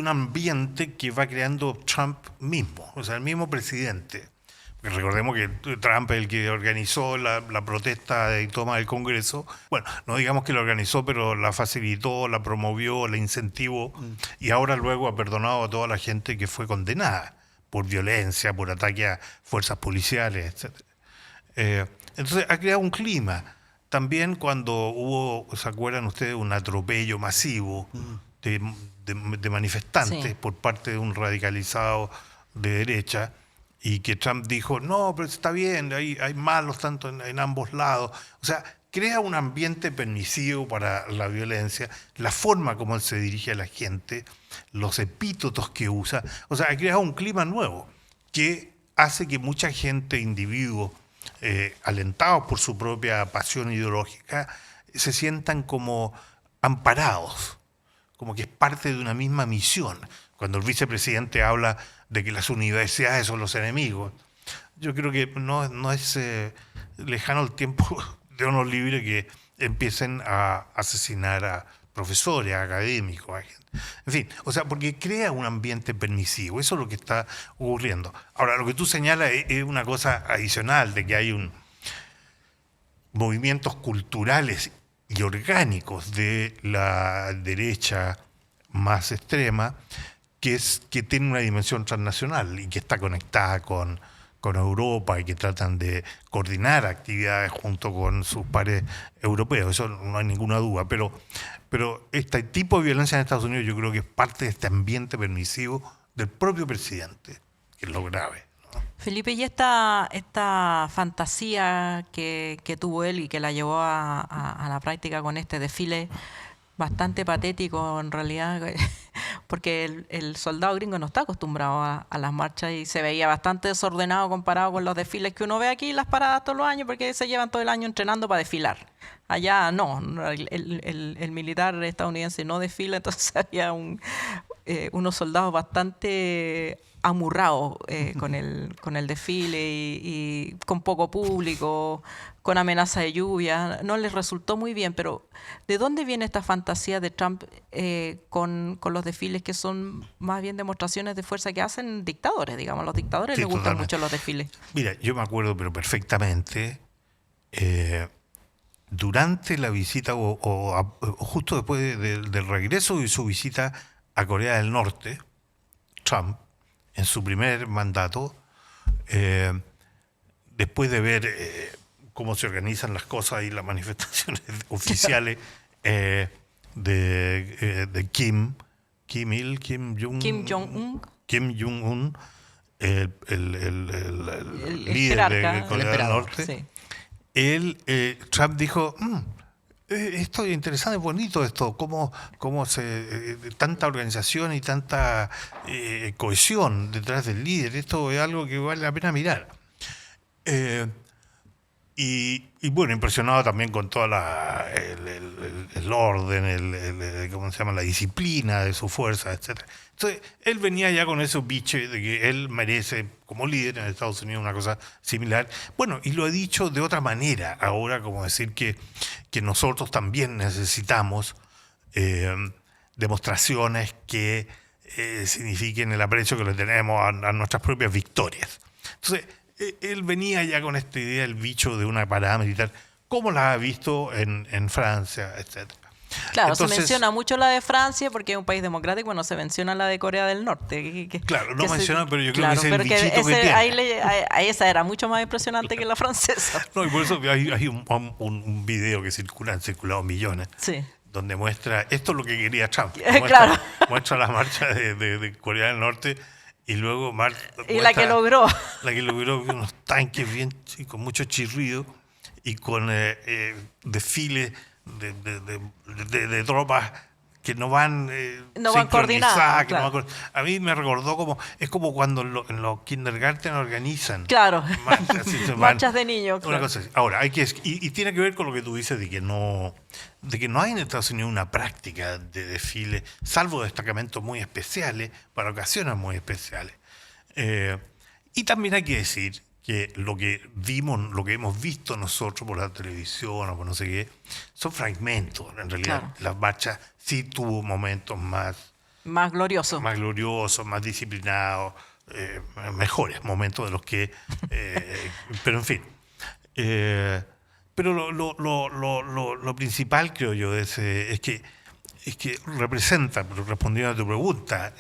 ambiente que va creando Trump mismo, o sea, el mismo presidente. Porque recordemos que Trump es el que organizó la protesta y toma del Congreso. Bueno, no digamos que la organizó, pero la facilitó, la promovió, la incentivó, y ahora luego ha perdonado a toda la gente que fue condenada por violencia, por ataque a fuerzas policiales, etc. Entonces ha creado un clima. También cuando hubo, ¿se acuerdan ustedes?, un atropello masivo de manifestantes, sí, por parte de un radicalizado de derecha, y que Trump dijo, no, pero está bien, hay malos tanto en ambos lados. O sea, crea un ambiente permisivo para la violencia, la forma como él se dirige a la gente, los epítetos que usa. O sea, ha creado un clima nuevo que hace que mucha gente, individuos, alentados por su propia pasión ideológica, se sientan como amparados, como que es parte de una misma misión. Cuando el vicepresidente habla de que las universidades son los enemigos, yo creo que no es lejano el tiempo de unos libres que empiecen a asesinar a profesores, a académicos, a gente. En fin, o sea, porque crea un ambiente permisivo, eso es lo que está ocurriendo. Ahora, lo que tú señalas es una cosa adicional, de que hay movimientos culturales y orgánicos de la derecha más extrema, que tiene una dimensión transnacional y que está conectada con Europa y que tratan de coordinar actividades junto con sus pares europeos, eso no hay ninguna duda, pero este tipo de violencia en Estados Unidos yo creo que es parte de este ambiente permisivo del propio presidente, que es lo grave. Felipe, y esta fantasía que tuvo él y que la llevó a la práctica con este desfile bastante patético en realidad, porque el soldado gringo no está acostumbrado a las marchas y se veía bastante desordenado comparado con los desfiles que uno ve aquí, las paradas todos los años, porque se llevan todo el año entrenando para desfilar. Allá no, el militar estadounidense no desfila, entonces había unos soldados bastante amurrados con el desfile y con poco público, con amenaza de lluvia. No les resultó muy bien, pero ¿de dónde viene esta fantasía de Trump con los desfiles que son más bien demostraciones de fuerza que hacen dictadores? Digamos, a los dictadores Sí, les gustan totalmente. mucho los desfiles. Mira, yo me acuerdo pero perfectamente, durante la visita o justo después del regreso de su visita a Corea del Norte, Trump, en su primer mandato, después de ver cómo se organizan las cosas y las manifestaciones oficiales de Kim Jong-un, Kim Jong-un, el líder jerarca, de el Corea del emperador, Norte, sí. Trump dijo, esto es interesante, es bonito esto, cómo tanta organización y tanta cohesión detrás del líder, esto es algo que vale la pena mirar. Y bueno, impresionado también con todo el orden, ¿cómo se llama? La disciplina de su fuerza, etc. Entonces, él venía ya con ese bicho de que él merece, como líder en Estados Unidos, una cosa similar. Bueno, y lo ha dicho de otra manera ahora, como decir que nosotros también necesitamos demostraciones que signifiquen el aprecio que le tenemos a nuestras propias victorias. Entonces, él venía ya con esta idea, el bicho de una parada militar, como la ha visto en Francia, etc. Claro, Entonces, se menciona mucho la de Francia porque es un país democrático, no se menciona la de Corea del Norte. Claro, no que menciona, pero yo creo claro, que es el pero bichito que tiene. ahí esa era mucho más impresionante que la francesa. No, y por eso hay un video que han circulado millones, Sí. donde muestra, esto es lo que quería Trump, Claro. muestra la marcha de Corea del Norte y luego Y la que logró. La que logró unos tanques bien, sí, con mucho chirrido y con desfiles de tropas que no van No van coordinadas, que no claro. van a mí me recordó es como cuando en los kindergarten organizan Claro. marchas, y se van. Marchas de niños. Una Claro. cosa así. Ahora, y tiene que ver con lo que tú dices de que no hay en Estados Unidos una práctica de desfile, salvo destacamentos muy especiales, para ocasiones muy especiales. Y también hay que decir que lo que hemos visto nosotros por la televisión o por no sé qué, son fragmentos. En realidad, Claro. las marchas sí tuvo momentos más Más glorioso. gloriosos, más disciplinados, mejores momentos de los que... pero en fin. Pero lo principal, creo yo, es que representa, pero respondiendo a tu pregunta,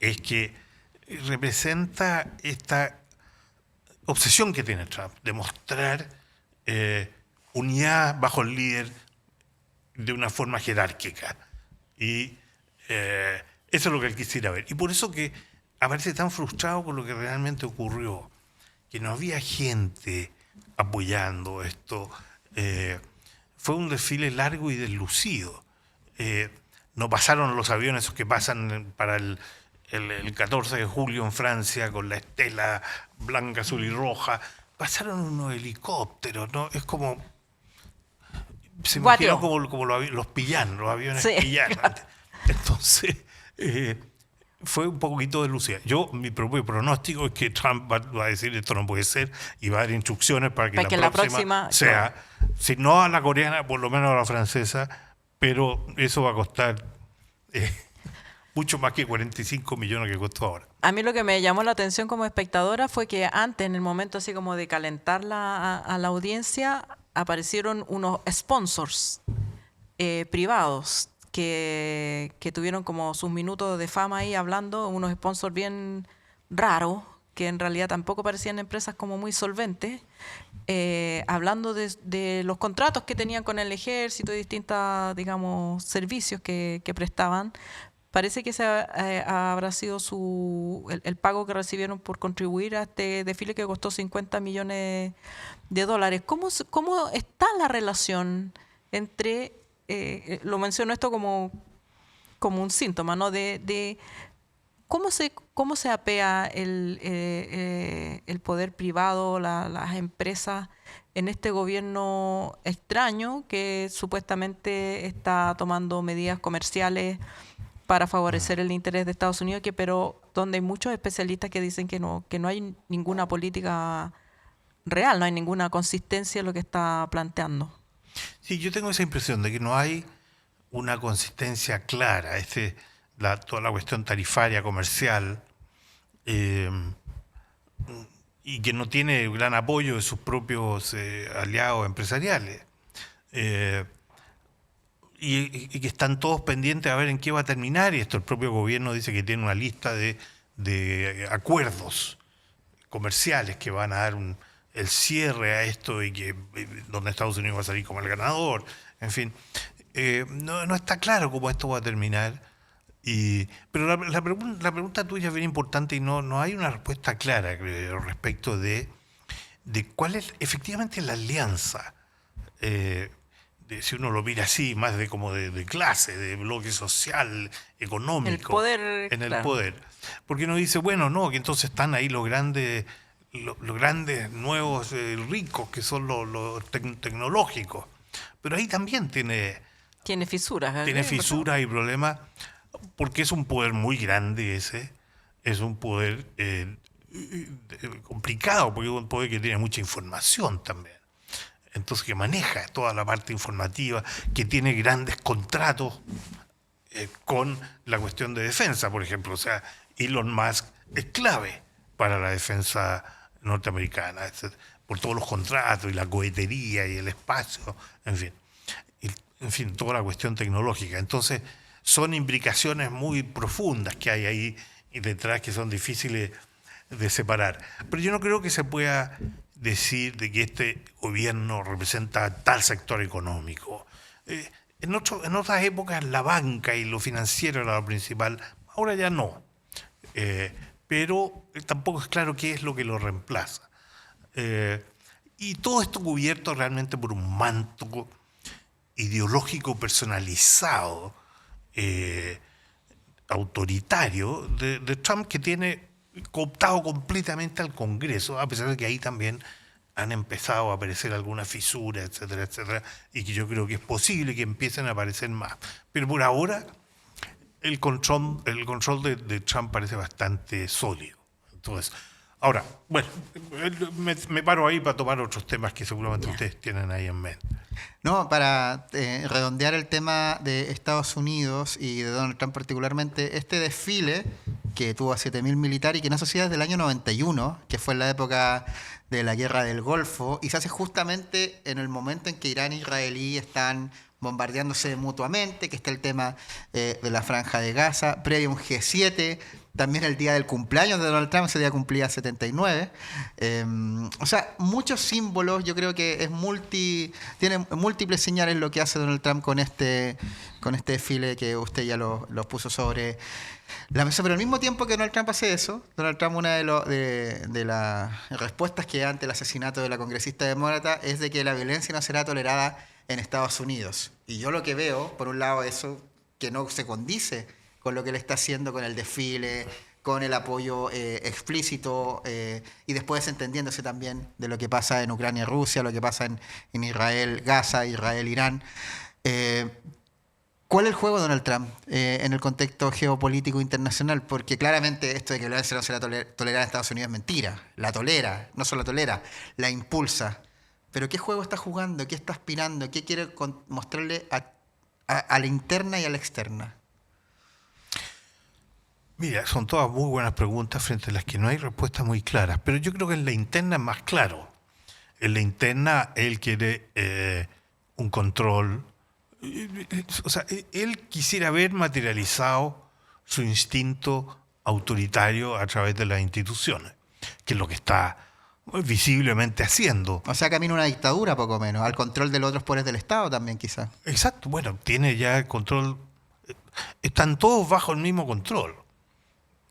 es que representa esta obsesión que tiene Trump de mostrar unidad bajo el líder de una forma jerárquica. Y eso es lo que él quisiera ver. Y por eso que aparece tan frustrado con lo que realmente ocurrió, que no había gente apoyando esto. Fue un desfile largo y deslucido. No pasaron los aviones esos que pasan para el 14 de julio en Francia con la estela blanca, azul y roja. Pasaron unos helicópteros, ¿no? Es como... Se imaginó como los Pillan, los aviones Sí, Pillan. claro. Entonces, fue un poquito de lucida. Mi propio pronóstico es que Trump va a decir esto no puede ser y va a dar instrucciones para que la próxima sea, si no a la coreana, por lo menos a la francesa, pero eso va a costar mucho más que 45 millones que costó ahora. A mí lo que me llamó la atención como espectadora fue que antes, en el momento así como de calentarla a la audiencia, aparecieron unos sponsors privados que tuvieron como sus minutos de fama ahí hablando, unos sponsors bien raros, que en realidad tampoco parecían empresas como muy solventes, hablando de los contratos que tenían con el ejército y distintos, digamos, servicios que prestaban. Parece que ese habrá sido el pago que recibieron por contribuir a este desfile que costó $50 millones. ¿Cómo está la relación entre, lo menciono esto como un síntoma, ¿no? de ¿cómo se apea el poder privado, las empresas en este gobierno extraño que supuestamente está tomando medidas comerciales para favorecer el interés de Estados Unidos, pero donde hay muchos especialistas que dicen que no hay ninguna política real, no hay ninguna consistencia en lo que está planteando? Sí, yo tengo esa impresión de que no hay una consistencia clara. Toda la cuestión tarifaria, comercial, y que no tiene gran apoyo de sus propios aliados empresariales. Y que están todos pendientes a ver en qué va a terminar, y esto el propio gobierno dice que tiene una lista de acuerdos comerciales que van a dar el cierre a esto y donde Estados Unidos va a salir como el ganador. En fin, no está claro cómo esto va a terminar. Pero la pregunta tuya es bien importante y no hay una respuesta clara, creo, respecto de cuál es efectivamente la alianza. Si uno lo mira así, más como de clase, de bloque social, económico. El poder, en el claro. poder. Porque uno dice, bueno, no, que entonces están ahí los grandes nuevos ricos, que son los tecnológicos. Pero ahí también tiene fisuras. Tiene fisuras y problemas, porque es un poder muy grande ese. Es un poder complicado, porque es un poder que tiene mucha información también. Entonces, que maneja toda la parte informativa, que tiene grandes contratos con la cuestión de defensa, por ejemplo. O sea, Elon Musk es clave para la defensa norteamericana, etc., por todos los contratos y la cohetería y el espacio, en fin, toda la cuestión tecnológica. Entonces, son implicaciones muy profundas que hay ahí y detrás, que son difíciles de separar. Pero yo no creo que se pueda decir de que este gobierno representa tal sector económico. En otras épocas la banca y lo financiero era lo principal, ahora ya no. Pero tampoco es claro qué es lo que lo reemplaza. Y todo esto cubierto realmente por un manto ideológico personalizado, autoritario de Trump, que tiene cooptado completamente al Congreso, a pesar de que ahí también han empezado a aparecer algunas fisuras, etcétera, etcétera, y que yo creo que es posible que empiecen a aparecer más. Pero por ahora el control de Trump parece bastante sólido. Entonces, ahora, bueno, me paro ahí para tomar otros temas que seguramente ustedes tienen ahí en mente. No, para redondear el tema de Estados Unidos y de Donald Trump particularmente, este desfile que tuvo a 7.000 militares y que no se hacía desde el año 91, que fue en la época de la Guerra del Golfo, y se hace justamente en el momento en que Irán e Israelí están bombardeándose mutuamente, que está el tema de la Franja de Gaza, previo a un G7, también el día del cumpleaños de Donald Trump, ese día cumplía 79. O sea, muchos símbolos, yo creo que tiene múltiples señales lo que hace Donald Trump con este desfile que usted ya lo puso sobre la mesa. Pero al mismo tiempo que Donald Trump hace eso, Donald Trump, una de las respuestas que da ante el asesinato de la congresista demócrata es de que la violencia no será tolerada en Estados Unidos. Y yo lo que veo, por un lado, eso que no se condice con lo que él está haciendo con el desfile, con el apoyo explícito y después entendiéndose también de lo que pasa en Ucrania y Rusia, lo que pasa en Israel, Gaza, Israel, Irán. ¿Cuál es el juego de Donald Trump en el contexto geopolítico internacional? Porque claramente esto de que la violencia no será tolerada en Estados Unidos es mentira. La tolera, no solo la tolera, la impulsa. Pero ¿qué juego está jugando? ¿Qué está aspirando? ¿Qué quiere mostrarle a la interna y a la externa? Mira, son todas muy buenas preguntas frente a las que no hay respuestas muy claras, pero yo creo que en la interna es más claro. en la interna él quiere un control. O sea, él quisiera ver materializado su instinto autoritario a través de las instituciones, que es lo que está visiblemente haciendo. O sea, camina una dictadura, poco menos, al control de los otros poderes del Estado también, quizás. Exacto, bueno, tiene ya el control, están todos bajo el mismo control,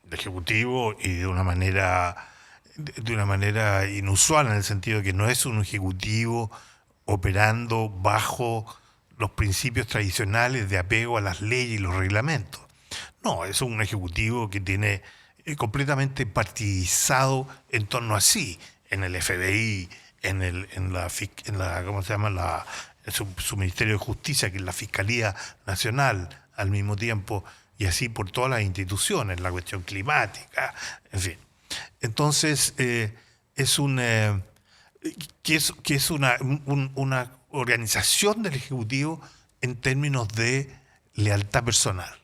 el ejecutivo, y de una manera inusual, en el sentido de que no es un ejecutivo operando bajo los principios tradicionales de apego a las leyes y los reglamentos. No, es un ejecutivo que tiene completamente partidizado en torno a sí, en el FBI, ¿cómo se llama? Su Ministerio de Justicia, que es la Fiscalía Nacional al mismo tiempo, y así por todas las instituciones, la cuestión climática, en fin. Entonces, es una organización del Ejecutivo en términos de lealtad personal.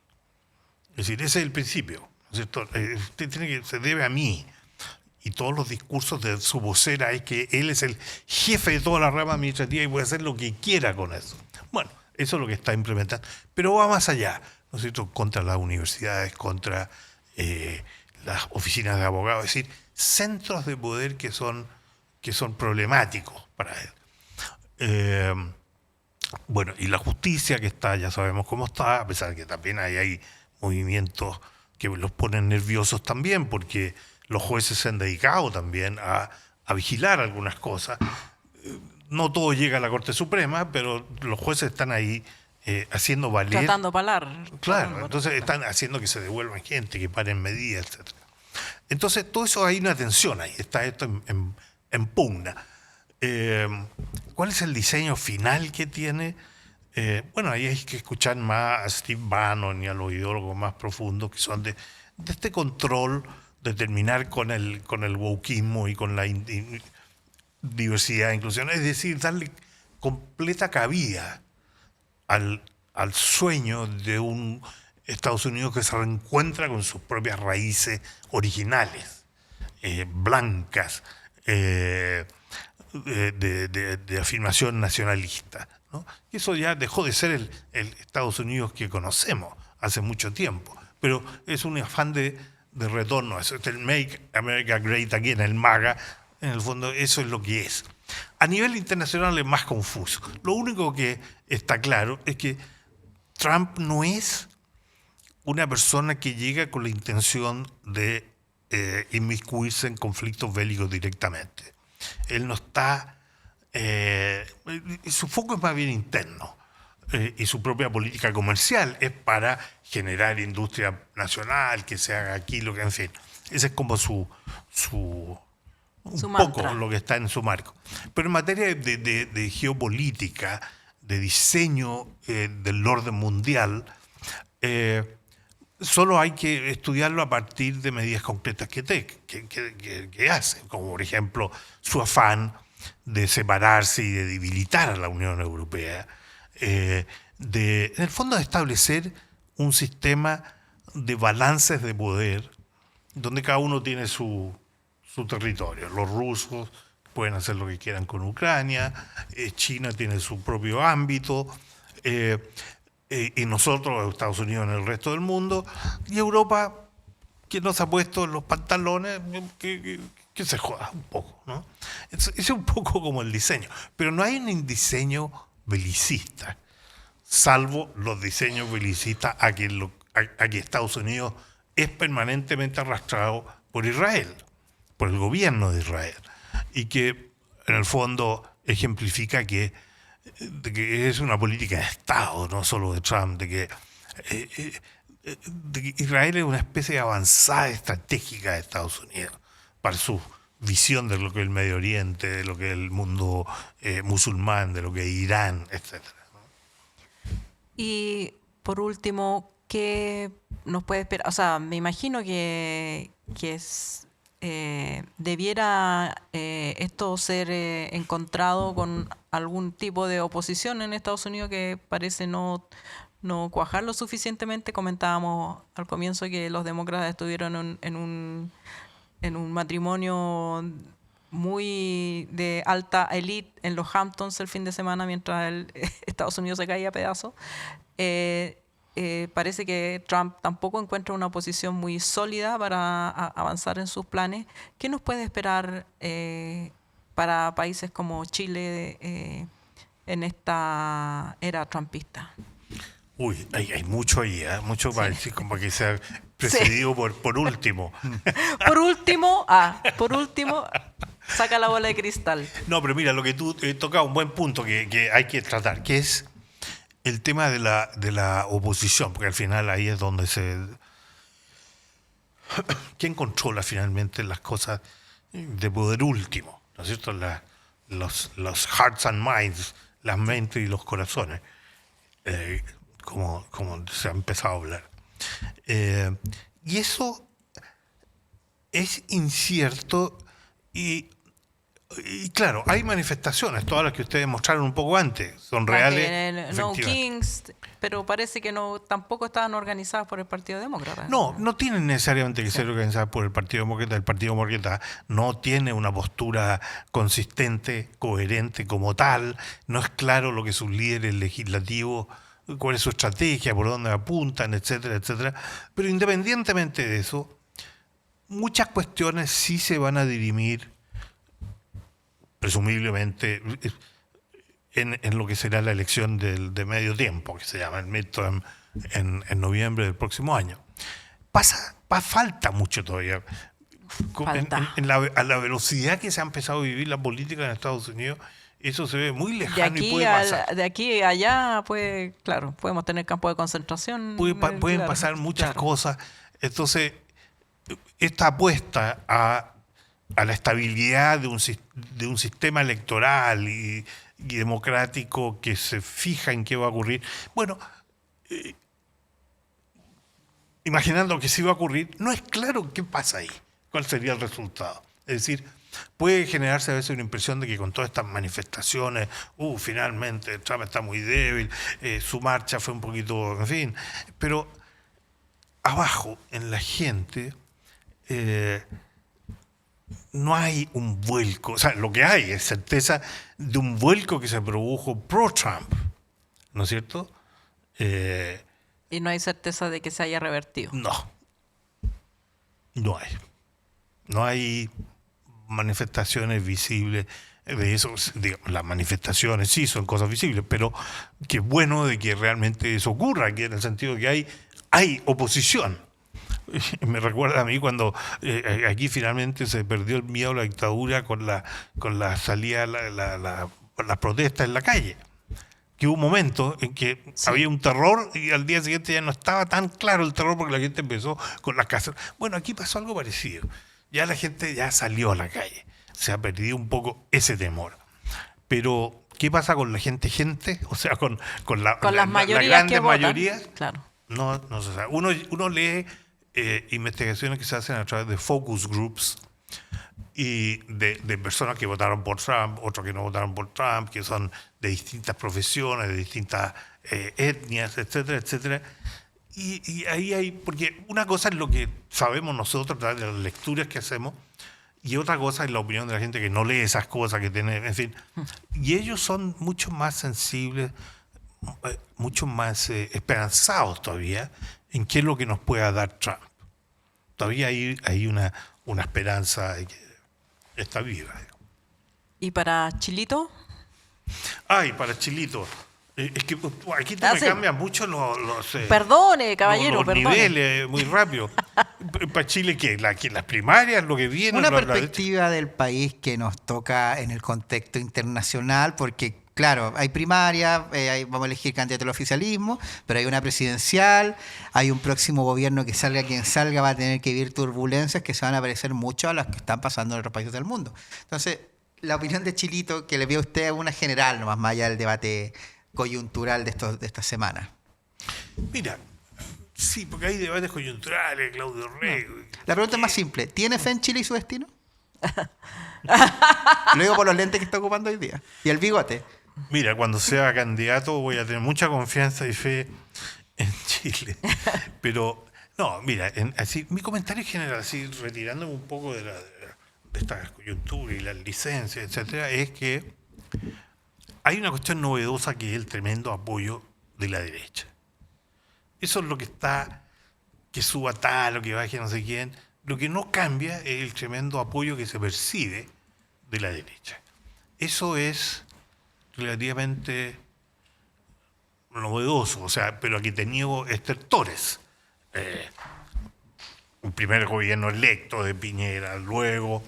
Es decir, ese es el principio, ¿no es cierto? Usted se debe a mí. Y todos los discursos de su vocera es que él es el jefe de toda la rama administrativa y puede hacer lo que quiera con eso. Bueno, eso es lo que está implementando. Pero va más allá, ¿no es cierto?, contra las universidades, contra las oficinas de abogados, es decir, centros de poder que son problemáticos para él. Bueno, y la justicia que está, ya sabemos cómo está, a pesar de que también hay movimientos que los ponen nerviosos también, porque los jueces se han dedicado también a vigilar algunas cosas. No todo llega a la Corte Suprema, pero los jueces están ahí haciendo valer. Tratando palar. Claro, entonces están haciendo que se devuelvan gente, que paren medidas, etc. Entonces, todo eso hay una tensión ahí, está esto en pugna. ¿Cuál es el diseño final que tiene? Bueno, ahí hay que escuchar más a Steve Bannon y a los ideólogos más profundos, que son de este control, de terminar con el wokismo y con la diversidad e inclusión, es decir, darle completa cabida al sueño de un Estados Unidos que se reencuentra con sus propias raíces originales, blancas, de afirmación nacionalista, ¿no? Y eso ya dejó de ser el Estados Unidos que conocemos hace mucho tiempo, pero es un afán de retorno a eso. El Make America Great Again, el MAGA, en el fondo eso es lo que es. A nivel internacional es más confuso. Lo único que está claro es que Trump no es una persona que llega con la intención de inmiscuirse en conflictos bélicos directamente. Él no está... su foco es más bien interno. Y su propia política comercial es para generar industria nacional, que se haga aquí, lo que, en fin. Ese es como un poco lo que está en su marco. Pero en materia de geopolítica, de diseño del orden mundial, solo hay que estudiarlo a partir de medidas concretas que hace, como por ejemplo su afán de separarse y de debilitar a la Unión Europea, en el fondo de establecer un sistema de balances de poder donde cada uno tiene su territorio. Los rusos pueden hacer lo que quieran con Ucrania, China tiene su propio ámbito, y nosotros, Estados Unidos, en el resto del mundo, y Europa, que nos ha puesto los pantalones, que se joda un poco, ¿no? Es un poco como el diseño, pero no hay un diseño belicista, salvo los diseños belicistas a que Estados Unidos es permanentemente arrastrado por Israel, por el gobierno de Israel, y que en el fondo ejemplifica de que es una política de Estado, no solo de Trump, de que Israel es una especie de avanzada estratégica de Estados Unidos para su visión de lo que es el Medio Oriente, de lo que es el mundo musulmán, de lo que es Irán, etc. Y por último, ¿qué nos puede esperar? O sea, me imagino que debiera esto ser encontrado con algún tipo de oposición en Estados Unidos que parece no cuajar lo suficientemente. Comentábamos al comienzo que los demócratas estuvieron en un matrimonio muy de alta élite en los Hamptons el fin de semana mientras Estados Unidos se caía a pedazos. Parece que Trump tampoco encuentra una posición muy sólida para avanzar en sus planes. ¿Qué nos puede esperar para países como Chile en esta era trumpista? Uy, hay mucho ahí, mucho para decir, como que sea precedido por último. Por último, saca la bola de cristal. No, pero mira, lo que tú tocas un buen punto que hay que tratar, que es el tema de la oposición, porque al final ahí es donde ¿quién controla finalmente las cosas de poder último? ¿No es cierto? Los hearts and minds, las mentes y los corazones. Como se ha empezado a hablar. Y eso es incierto y claro, hay manifestaciones, todas las que ustedes mostraron un poco antes, son reales. No Kings, pero parece que tampoco estaban organizadas por el Partido Demócrata. No tienen necesariamente que ser organizadas por el Partido Demócrata. El Partido Demócrata no tiene una postura consistente, coherente como tal. No es claro lo que sus líderes legislativos, cuál es su estrategia, por dónde apuntan, etcétera, etcétera. Pero independientemente de eso, muchas cuestiones sí se van a dirimir, presumiblemente, en lo que será la elección de medio tiempo, que se llama el midterm, en noviembre del próximo año. Falta mucho todavía. Falta. A la velocidad que se ha empezado a vivir la política en Estados Unidos, eso se ve muy lejano y puede pasar. De aquí a allá, pues, claro, podemos tener campo de concentración. Pueden pasar muchas cosas. Entonces, esta apuesta a la estabilidad de un sistema electoral y democrático que se fija en qué va a ocurrir. Bueno, imaginando que sí va a ocurrir, no es claro qué pasa ahí, cuál sería el resultado. Es decir, puede generarse a veces una impresión de que con todas estas manifestaciones, finalmente Trump está muy débil, su marcha fue un poquito, en fin, pero abajo, en la gente, no hay un vuelco, o sea, lo que hay es certeza de un vuelco que se produjo pro-Trump, ¿no es cierto? Y no hay certeza de que se haya revertido. No hay. No hay manifestaciones visibles de eso. Digamos, las manifestaciones sí son cosas visibles, pero qué bueno de que realmente eso ocurra, que en el sentido de que hay oposición. Me recuerda a mí cuando aquí finalmente se perdió el miedo a la dictadura con la salida, con las protestas en la calle. Que hubo un momento en que había un terror y al día siguiente ya no estaba tan claro el terror porque la gente empezó con las casas. Bueno, aquí pasó algo parecido. Ya la gente ya salió a la calle. Se ha perdido un poco ese temor. Pero, ¿qué pasa con la gente? O sea, con las mayorías grandes que votan. mayorías. Claro. No se sabe. Uno lee investigaciones que se hacen a través de focus groups y de personas que votaron por Trump, otros que no votaron por Trump, que son de distintas profesiones, de distintas etnias, etcétera, etcétera. Y ahí hay, porque una cosa es lo que sabemos nosotros a través de las lecturas que hacemos, y otra cosa es la opinión de la gente que no lee esas cosas, que tiene, en fin. Y ellos son mucho más sensibles, mucho más esperanzados todavía en qué es lo que nos pueda dar Trump. Todavía hay una esperanza que está viva. ¿Y para Chilito? Para Chilito. Es que aquí tú me cambias mucho los perdone, caballero, los perdone. niveles muy rápido. ¿Para Chile qué? ¿Las primarias? ¿Lo que viene? Una perspectiva del país que nos toca en el contexto internacional, porque claro, hay primarias, vamos a elegir candidato al oficialismo, pero hay una presidencial, hay un próximo gobierno que salga quien salga, va a tener que vivir turbulencias que se van a parecer mucho a las que están pasando en otros países del mundo. Entonces, la opinión de Chilito, que le veo a usted, es una general, nomás más allá del debate coyuntural de esta semana. Mira, sí, porque hay debates coyunturales, Claudio Rey. La pregunta es más simple. ¿Tiene fe en Chile y su destino? Lo digo por los lentes que está ocupando hoy día. Y el bigote. Mira, cuando sea candidato voy a tener mucha confianza y fe en Chile. Pero, no, mira, así mi comentario general, así retirándome un poco esta coyuntura y las licencias, etcétera, es que hay una cuestión novedosa que es el tremendo apoyo de la derecha. Eso es lo que está, que suba tal o que baje no sé quién. Lo que no cambia es el tremendo apoyo que se percibe de la derecha. Eso es relativamente novedoso, o sea, pero aquí he tenido estertores. Un primer gobierno electo de Piñera, luego,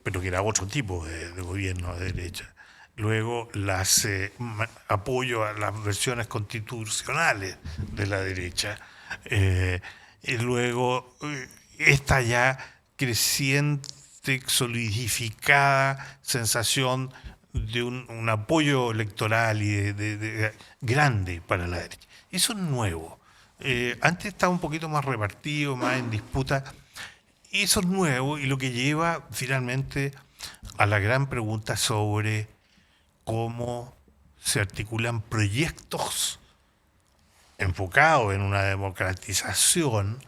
pero que era otro tipo de gobierno de derecha. Luego apoyo a las versiones constitucionales de la derecha. Y luego esta ya creciente, solidificada sensación de un apoyo electoral y de grande para la derecha. Eso es nuevo. Antes estaba un poquito más repartido, más en disputa. Eso es nuevo y lo que lleva finalmente a la gran pregunta sobre cómo se articulan proyectos enfocados en una democratización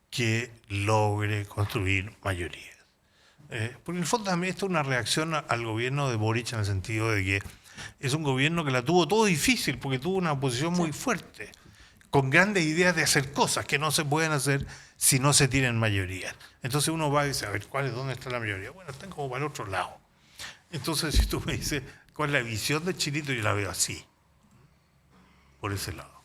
que logre construir mayorías. Porque en el fondo también esto es una reacción al gobierno de Boric en el sentido de que es un gobierno que la tuvo todo difícil porque tuvo una oposición muy fuerte, con grandes ideas de hacer cosas que no se pueden hacer si no se tienen mayorías. Entonces uno va y dice, a ver, ¿dónde está la mayoría? Bueno, están como para el otro lado. Entonces si tú me dices, ¿cuál es la visión de Chilito? Yo la veo así, por ese lado.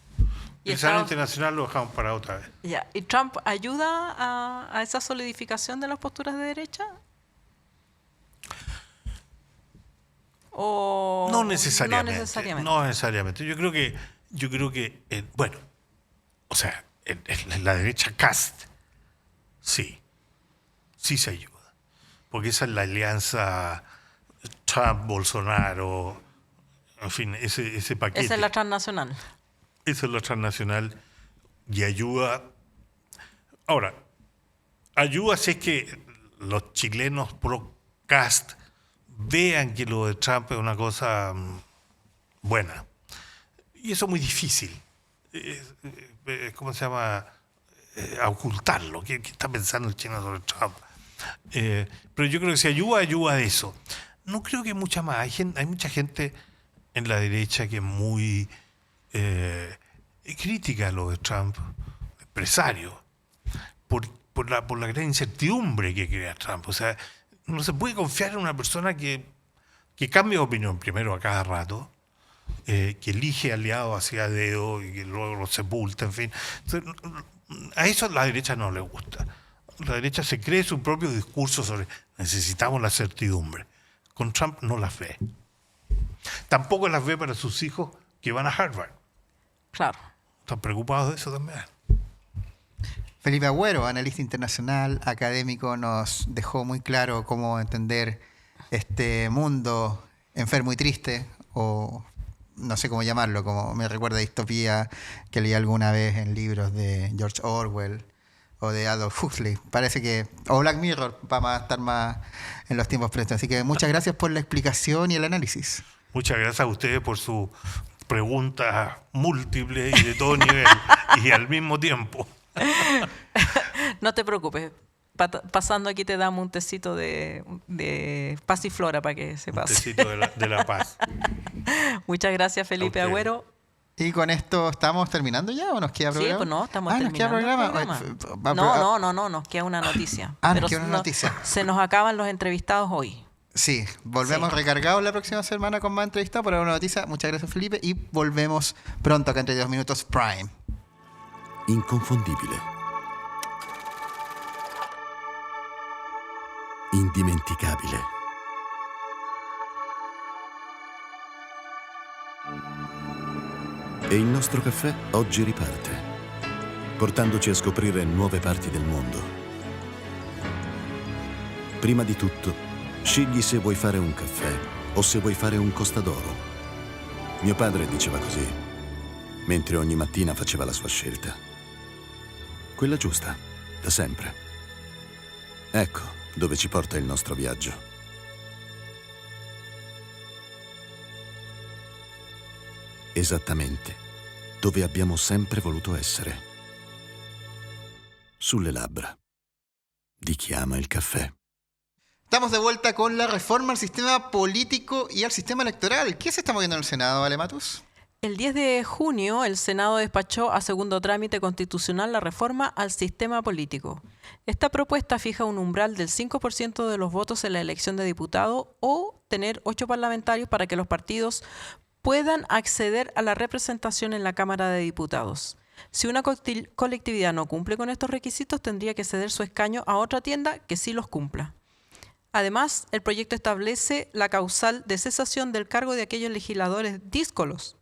¿Y el escenario internacional lo dejamos para otra vez. Ya. ¿Y Trump ayuda a esa solidificación de las posturas de derecha? ¿O No necesariamente. No necesariamente. No necesariamente. Yo creo que bueno, o sea, en la derecha Cast, sí se ayuda. Porque esa es la alianza Trump-Bolsonaro, en fin, ese paquete. Esa es la transnacional. Esa es la transnacional y ayuda. Ahora, ayuda si es que los chilenos pro-Cast vean que lo de Trump es una cosa buena. Y eso es muy difícil. ¿Cómo se llama? A ocultarlo. ¿Qué está pensando el chino sobre Trump? Pero yo creo que si ayuda a eso. No creo que mucha más. Hay mucha gente en la derecha que es muy crítica a lo de Trump, empresario, por la gran incertidumbre que crea Trump. O sea, no se puede confiar en una persona que cambia de opinión primero a cada rato, que elige aliados hacia dedo y que luego los sepulta, en fin. Entonces, a eso a la derecha no le gusta. La derecha se cree su propio discurso sobre necesitamos la certidumbre. Con Trump no las ve. Tampoco las ve para sus hijos que van a Harvard. Claro. ¿Están preocupados de eso también? Felipe Agüero, analista internacional, académico, nos dejó muy claro cómo entender este mundo enfermo y triste, o no sé cómo llamarlo, como me recuerda a distopía que leí alguna vez en libros de George Orwell o de Adolf Huxley. Parece que, o Black Mirror, va a estar más en los tiempos presentes. Así que muchas gracias por la explicación y el análisis. Muchas gracias a ustedes por sus preguntas múltiples y de todo nivel y al mismo tiempo. No te preocupes. Pasando aquí te damos un tecito de pasiflora para que se pase. Un tecito de la paz. Muchas gracias, Felipe Agüero. ¿Y con esto estamos terminando ya o nos queda programa? Sí, pues no, estamos ¿nos queda terminando programa? el programa. No, nos queda una noticia. Nos queda una noticia. Se nos acaban los entrevistados hoy. Sí, volvemos recargados la próxima semana con más entrevistas por una noticia. Muchas gracias, Felipe, y volvemos pronto acá en 32 Minutos Prime. Inconfondibile. Indimenticabile. E il nostro caffè oggi riparte, portandoci a scoprire nuove parti del mondo. Prima di tutto, scegli se vuoi fare un caffè o se vuoi fare un costadoro. Mio padre diceva così, mentre ogni mattina faceva la sua scelta. Quella giusta, da sempre. Ecco dove ci porta il nostro viaggio. Esattamente dove abbiamo sempre voluto essere. Sulle labbra di chi ama il caffè. Estamos de vuelta con la reforma al sistema político y al sistema electoral. ¿Qué se está moviendo en el Senado, Ale Matus? El 10 de junio, el Senado despachó a segundo trámite constitucional la reforma al sistema político. Esta propuesta fija un umbral del 5% de los votos en la elección de diputado o tener 8 parlamentarios para que los partidos puedan acceder a la representación en la Cámara de Diputados. Si una colectividad no cumple con estos requisitos, tendría que ceder su escaño a otra tienda que sí los cumpla. Además, el proyecto establece la causal de cesación del cargo de aquellos legisladores díscolos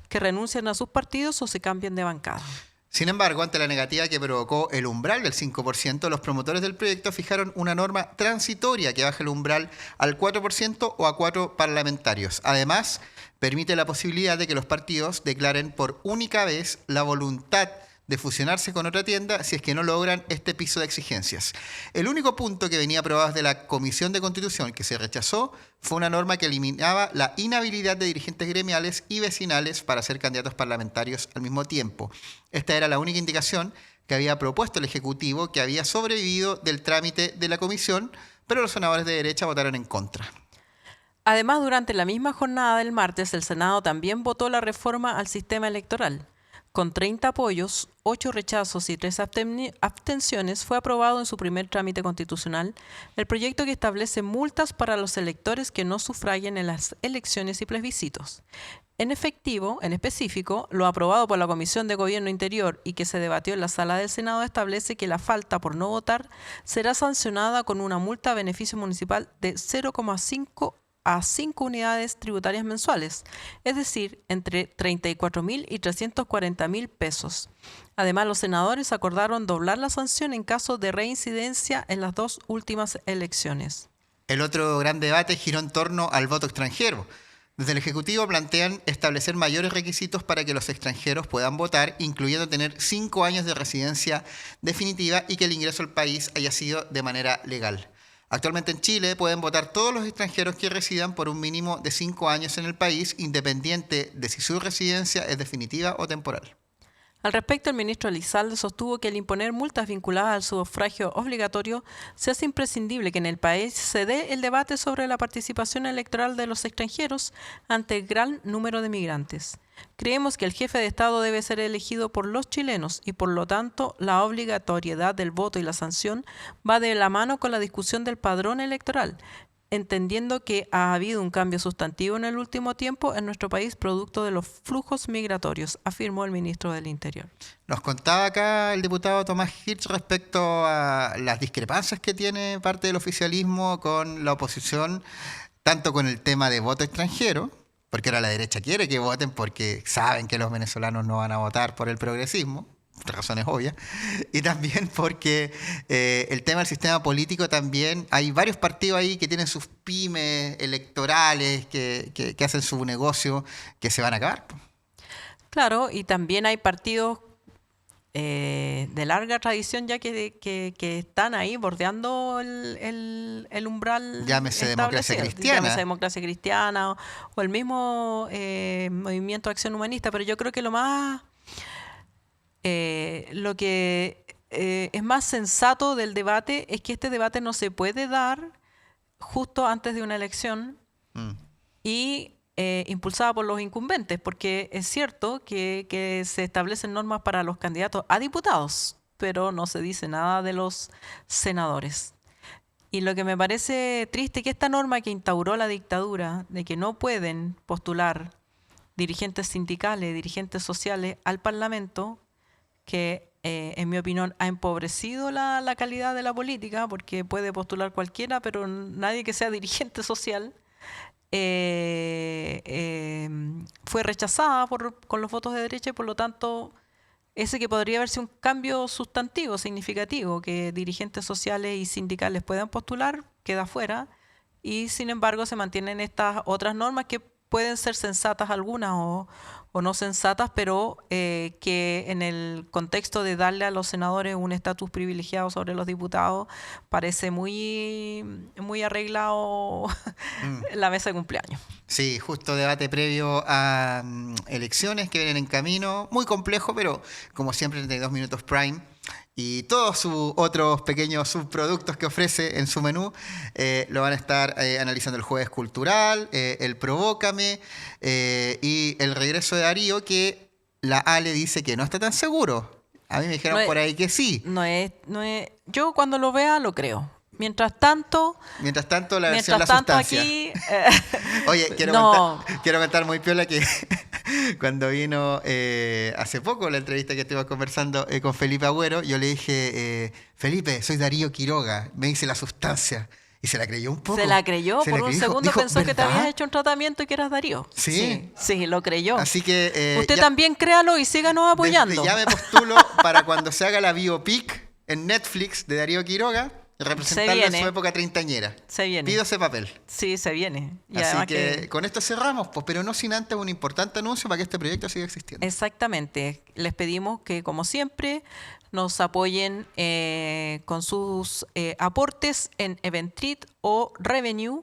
que renuncian a sus partidos o se cambian de bancada. Sin embargo, ante la negativa que provocó el umbral del 5%, los promotores del proyecto fijaron una norma transitoria que baja el umbral al 4% o a 4 parlamentarios. Además, permite la posibilidad de que los partidos declaren por única vez la voluntad de fusionarse con otra tienda si es que no logran este piso de exigencias. El único punto que venía aprobado de la Comisión de Constitución que se rechazó fue una norma que eliminaba la inhabilidad de dirigentes gremiales y vecinales para ser candidatos parlamentarios al mismo tiempo. Esta era la única indicación que había propuesto el Ejecutivo, que había sobrevivido del trámite de la Comisión, pero los senadores de derecha votaron en contra. Además, durante la misma jornada del martes, el Senado también votó la reforma al sistema electoral. Con 30 apoyos, 8 rechazos y 3 abstenciones, fue aprobado en su primer trámite constitucional el proyecto que establece multas para los electores que no sufraguen en las elecciones y plebiscitos. En específico, lo aprobado por la Comisión de Gobierno Interior y que se debatió en la sala del Senado establece que la falta por no votar será sancionada con una multa a beneficio municipal de 0,5 a 5 unidades tributarias mensuales, es decir, entre 34.000 y 340.000 pesos. Además, los senadores acordaron doblar la sanción en caso de reincidencia en las 2 últimas elecciones. El otro gran debate giró en torno al voto extranjero. Desde el Ejecutivo plantean establecer mayores requisitos para que los extranjeros puedan votar, incluyendo tener 5 años de residencia definitiva y que el ingreso al país haya sido de manera legal. Actualmente en Chile pueden votar todos los extranjeros que residan por un mínimo de 5 años en el país, independiente de si su residencia es definitiva o temporal. Al respecto, el ministro Elizalde sostuvo que al imponer multas vinculadas al sufragio obligatorio, se hace imprescindible que en el país se dé el debate sobre la participación electoral de los extranjeros ante el gran número de migrantes. Creemos que el jefe de Estado debe ser elegido por los chilenos y, por lo tanto, la obligatoriedad del voto y la sanción va de la mano con la discusión del padrón electoral, entendiendo que ha habido un cambio sustantivo en el último tiempo en nuestro país producto de los flujos migratorios, afirmó el ministro del Interior. Nos contaba acá el diputado Tomás Hirsch respecto a las discrepancias que tiene parte del oficialismo con la oposición, tanto con el tema de voto extranjero, porque ahora la derecha quiere que voten porque saben que los venezolanos no van a votar por el progresismo, por razones obvias, y también porque el tema del sistema político también, hay varios partidos ahí que tienen sus pymes electorales, que hacen su negocio, que se van a acabar. Claro, y también hay partidos de larga tradición ya que están ahí bordeando el umbral. Llámese Democracia Cristiana. Llámese Democracia Cristiana o el mismo Movimiento de Acción Humanista, pero yo creo que lo que es más sensato del debate es que este debate no se puede dar justo antes de una elección y impulsada por los incumbentes, porque es cierto que se establecen normas para los candidatos a diputados, pero no se dice nada de los senadores. Y lo que me parece triste es que esta norma que instauró la dictadura, de que no pueden postular dirigentes sindicales, dirigentes sociales al Parlamento, que en mi opinión ha empobrecido la calidad de la política, porque puede postular cualquiera, pero nadie que sea dirigente social, fue rechazada con los votos de derecha y por lo tanto ese que podría verse un cambio sustantivo, significativo, que dirigentes sociales y sindicales puedan postular, queda fuera y sin embargo se mantienen estas otras normas que pueden ser sensatas algunas o o no sensatas, pero que en el contexto de darle a los senadores un estatus privilegiado sobre los diputados parece muy, muy arreglado la mesa de cumpleaños. Sí, justo debate previo a elecciones que vienen en camino. Muy complejo, pero como siempre, 32 Minutos Prime y todos sus otros pequeños subproductos que ofrece en su menú lo van a estar analizando el Jueves Cultural, el Provócame y el regreso de Darío, que la Ale dice que no está tan seguro. A mí me dijeron por ahí que sí. No es, yo cuando lo vea lo creo. Mientras tanto, la versión La Sustancia. aquí... Oye, quiero contar muy piola que cuando vino hace poco la entrevista que estuvimos conversando con Felipe Agüero, yo le dije, Felipe, soy Darío Quiroga, me dice La Sustancia. Y se la creyó un poco. Se la creyó, por un segundo dijo, pensó que te ¿verdad? habías hecho un tratamiento y que eras Darío. Sí. Sí, lo creyó. Así que... Usted también créalo y síganos apoyando. Ya me postulo para cuando se haga la biopic en Netflix de Darío Quiroga, representarlo en su época treintañera. Se viene. Pido ese papel. Sí, se viene. Y así que con esto cerramos, pues, pero no sin antes un importante anuncio para que este proyecto siga existiendo. Exactamente. Les pedimos que, como siempre, nos apoyen con sus aportes en Eventrit o Revenue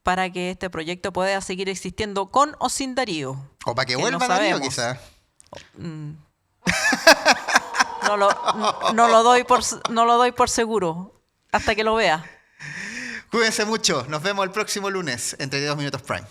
para que este proyecto pueda seguir existiendo con o sin Darío. O para que no vuelva Darío, sabemos. quizás. No lo doy por seguro hasta que lo vea. Cuídense mucho. Nos vemos el próximo lunes en 32 Minutos Prime.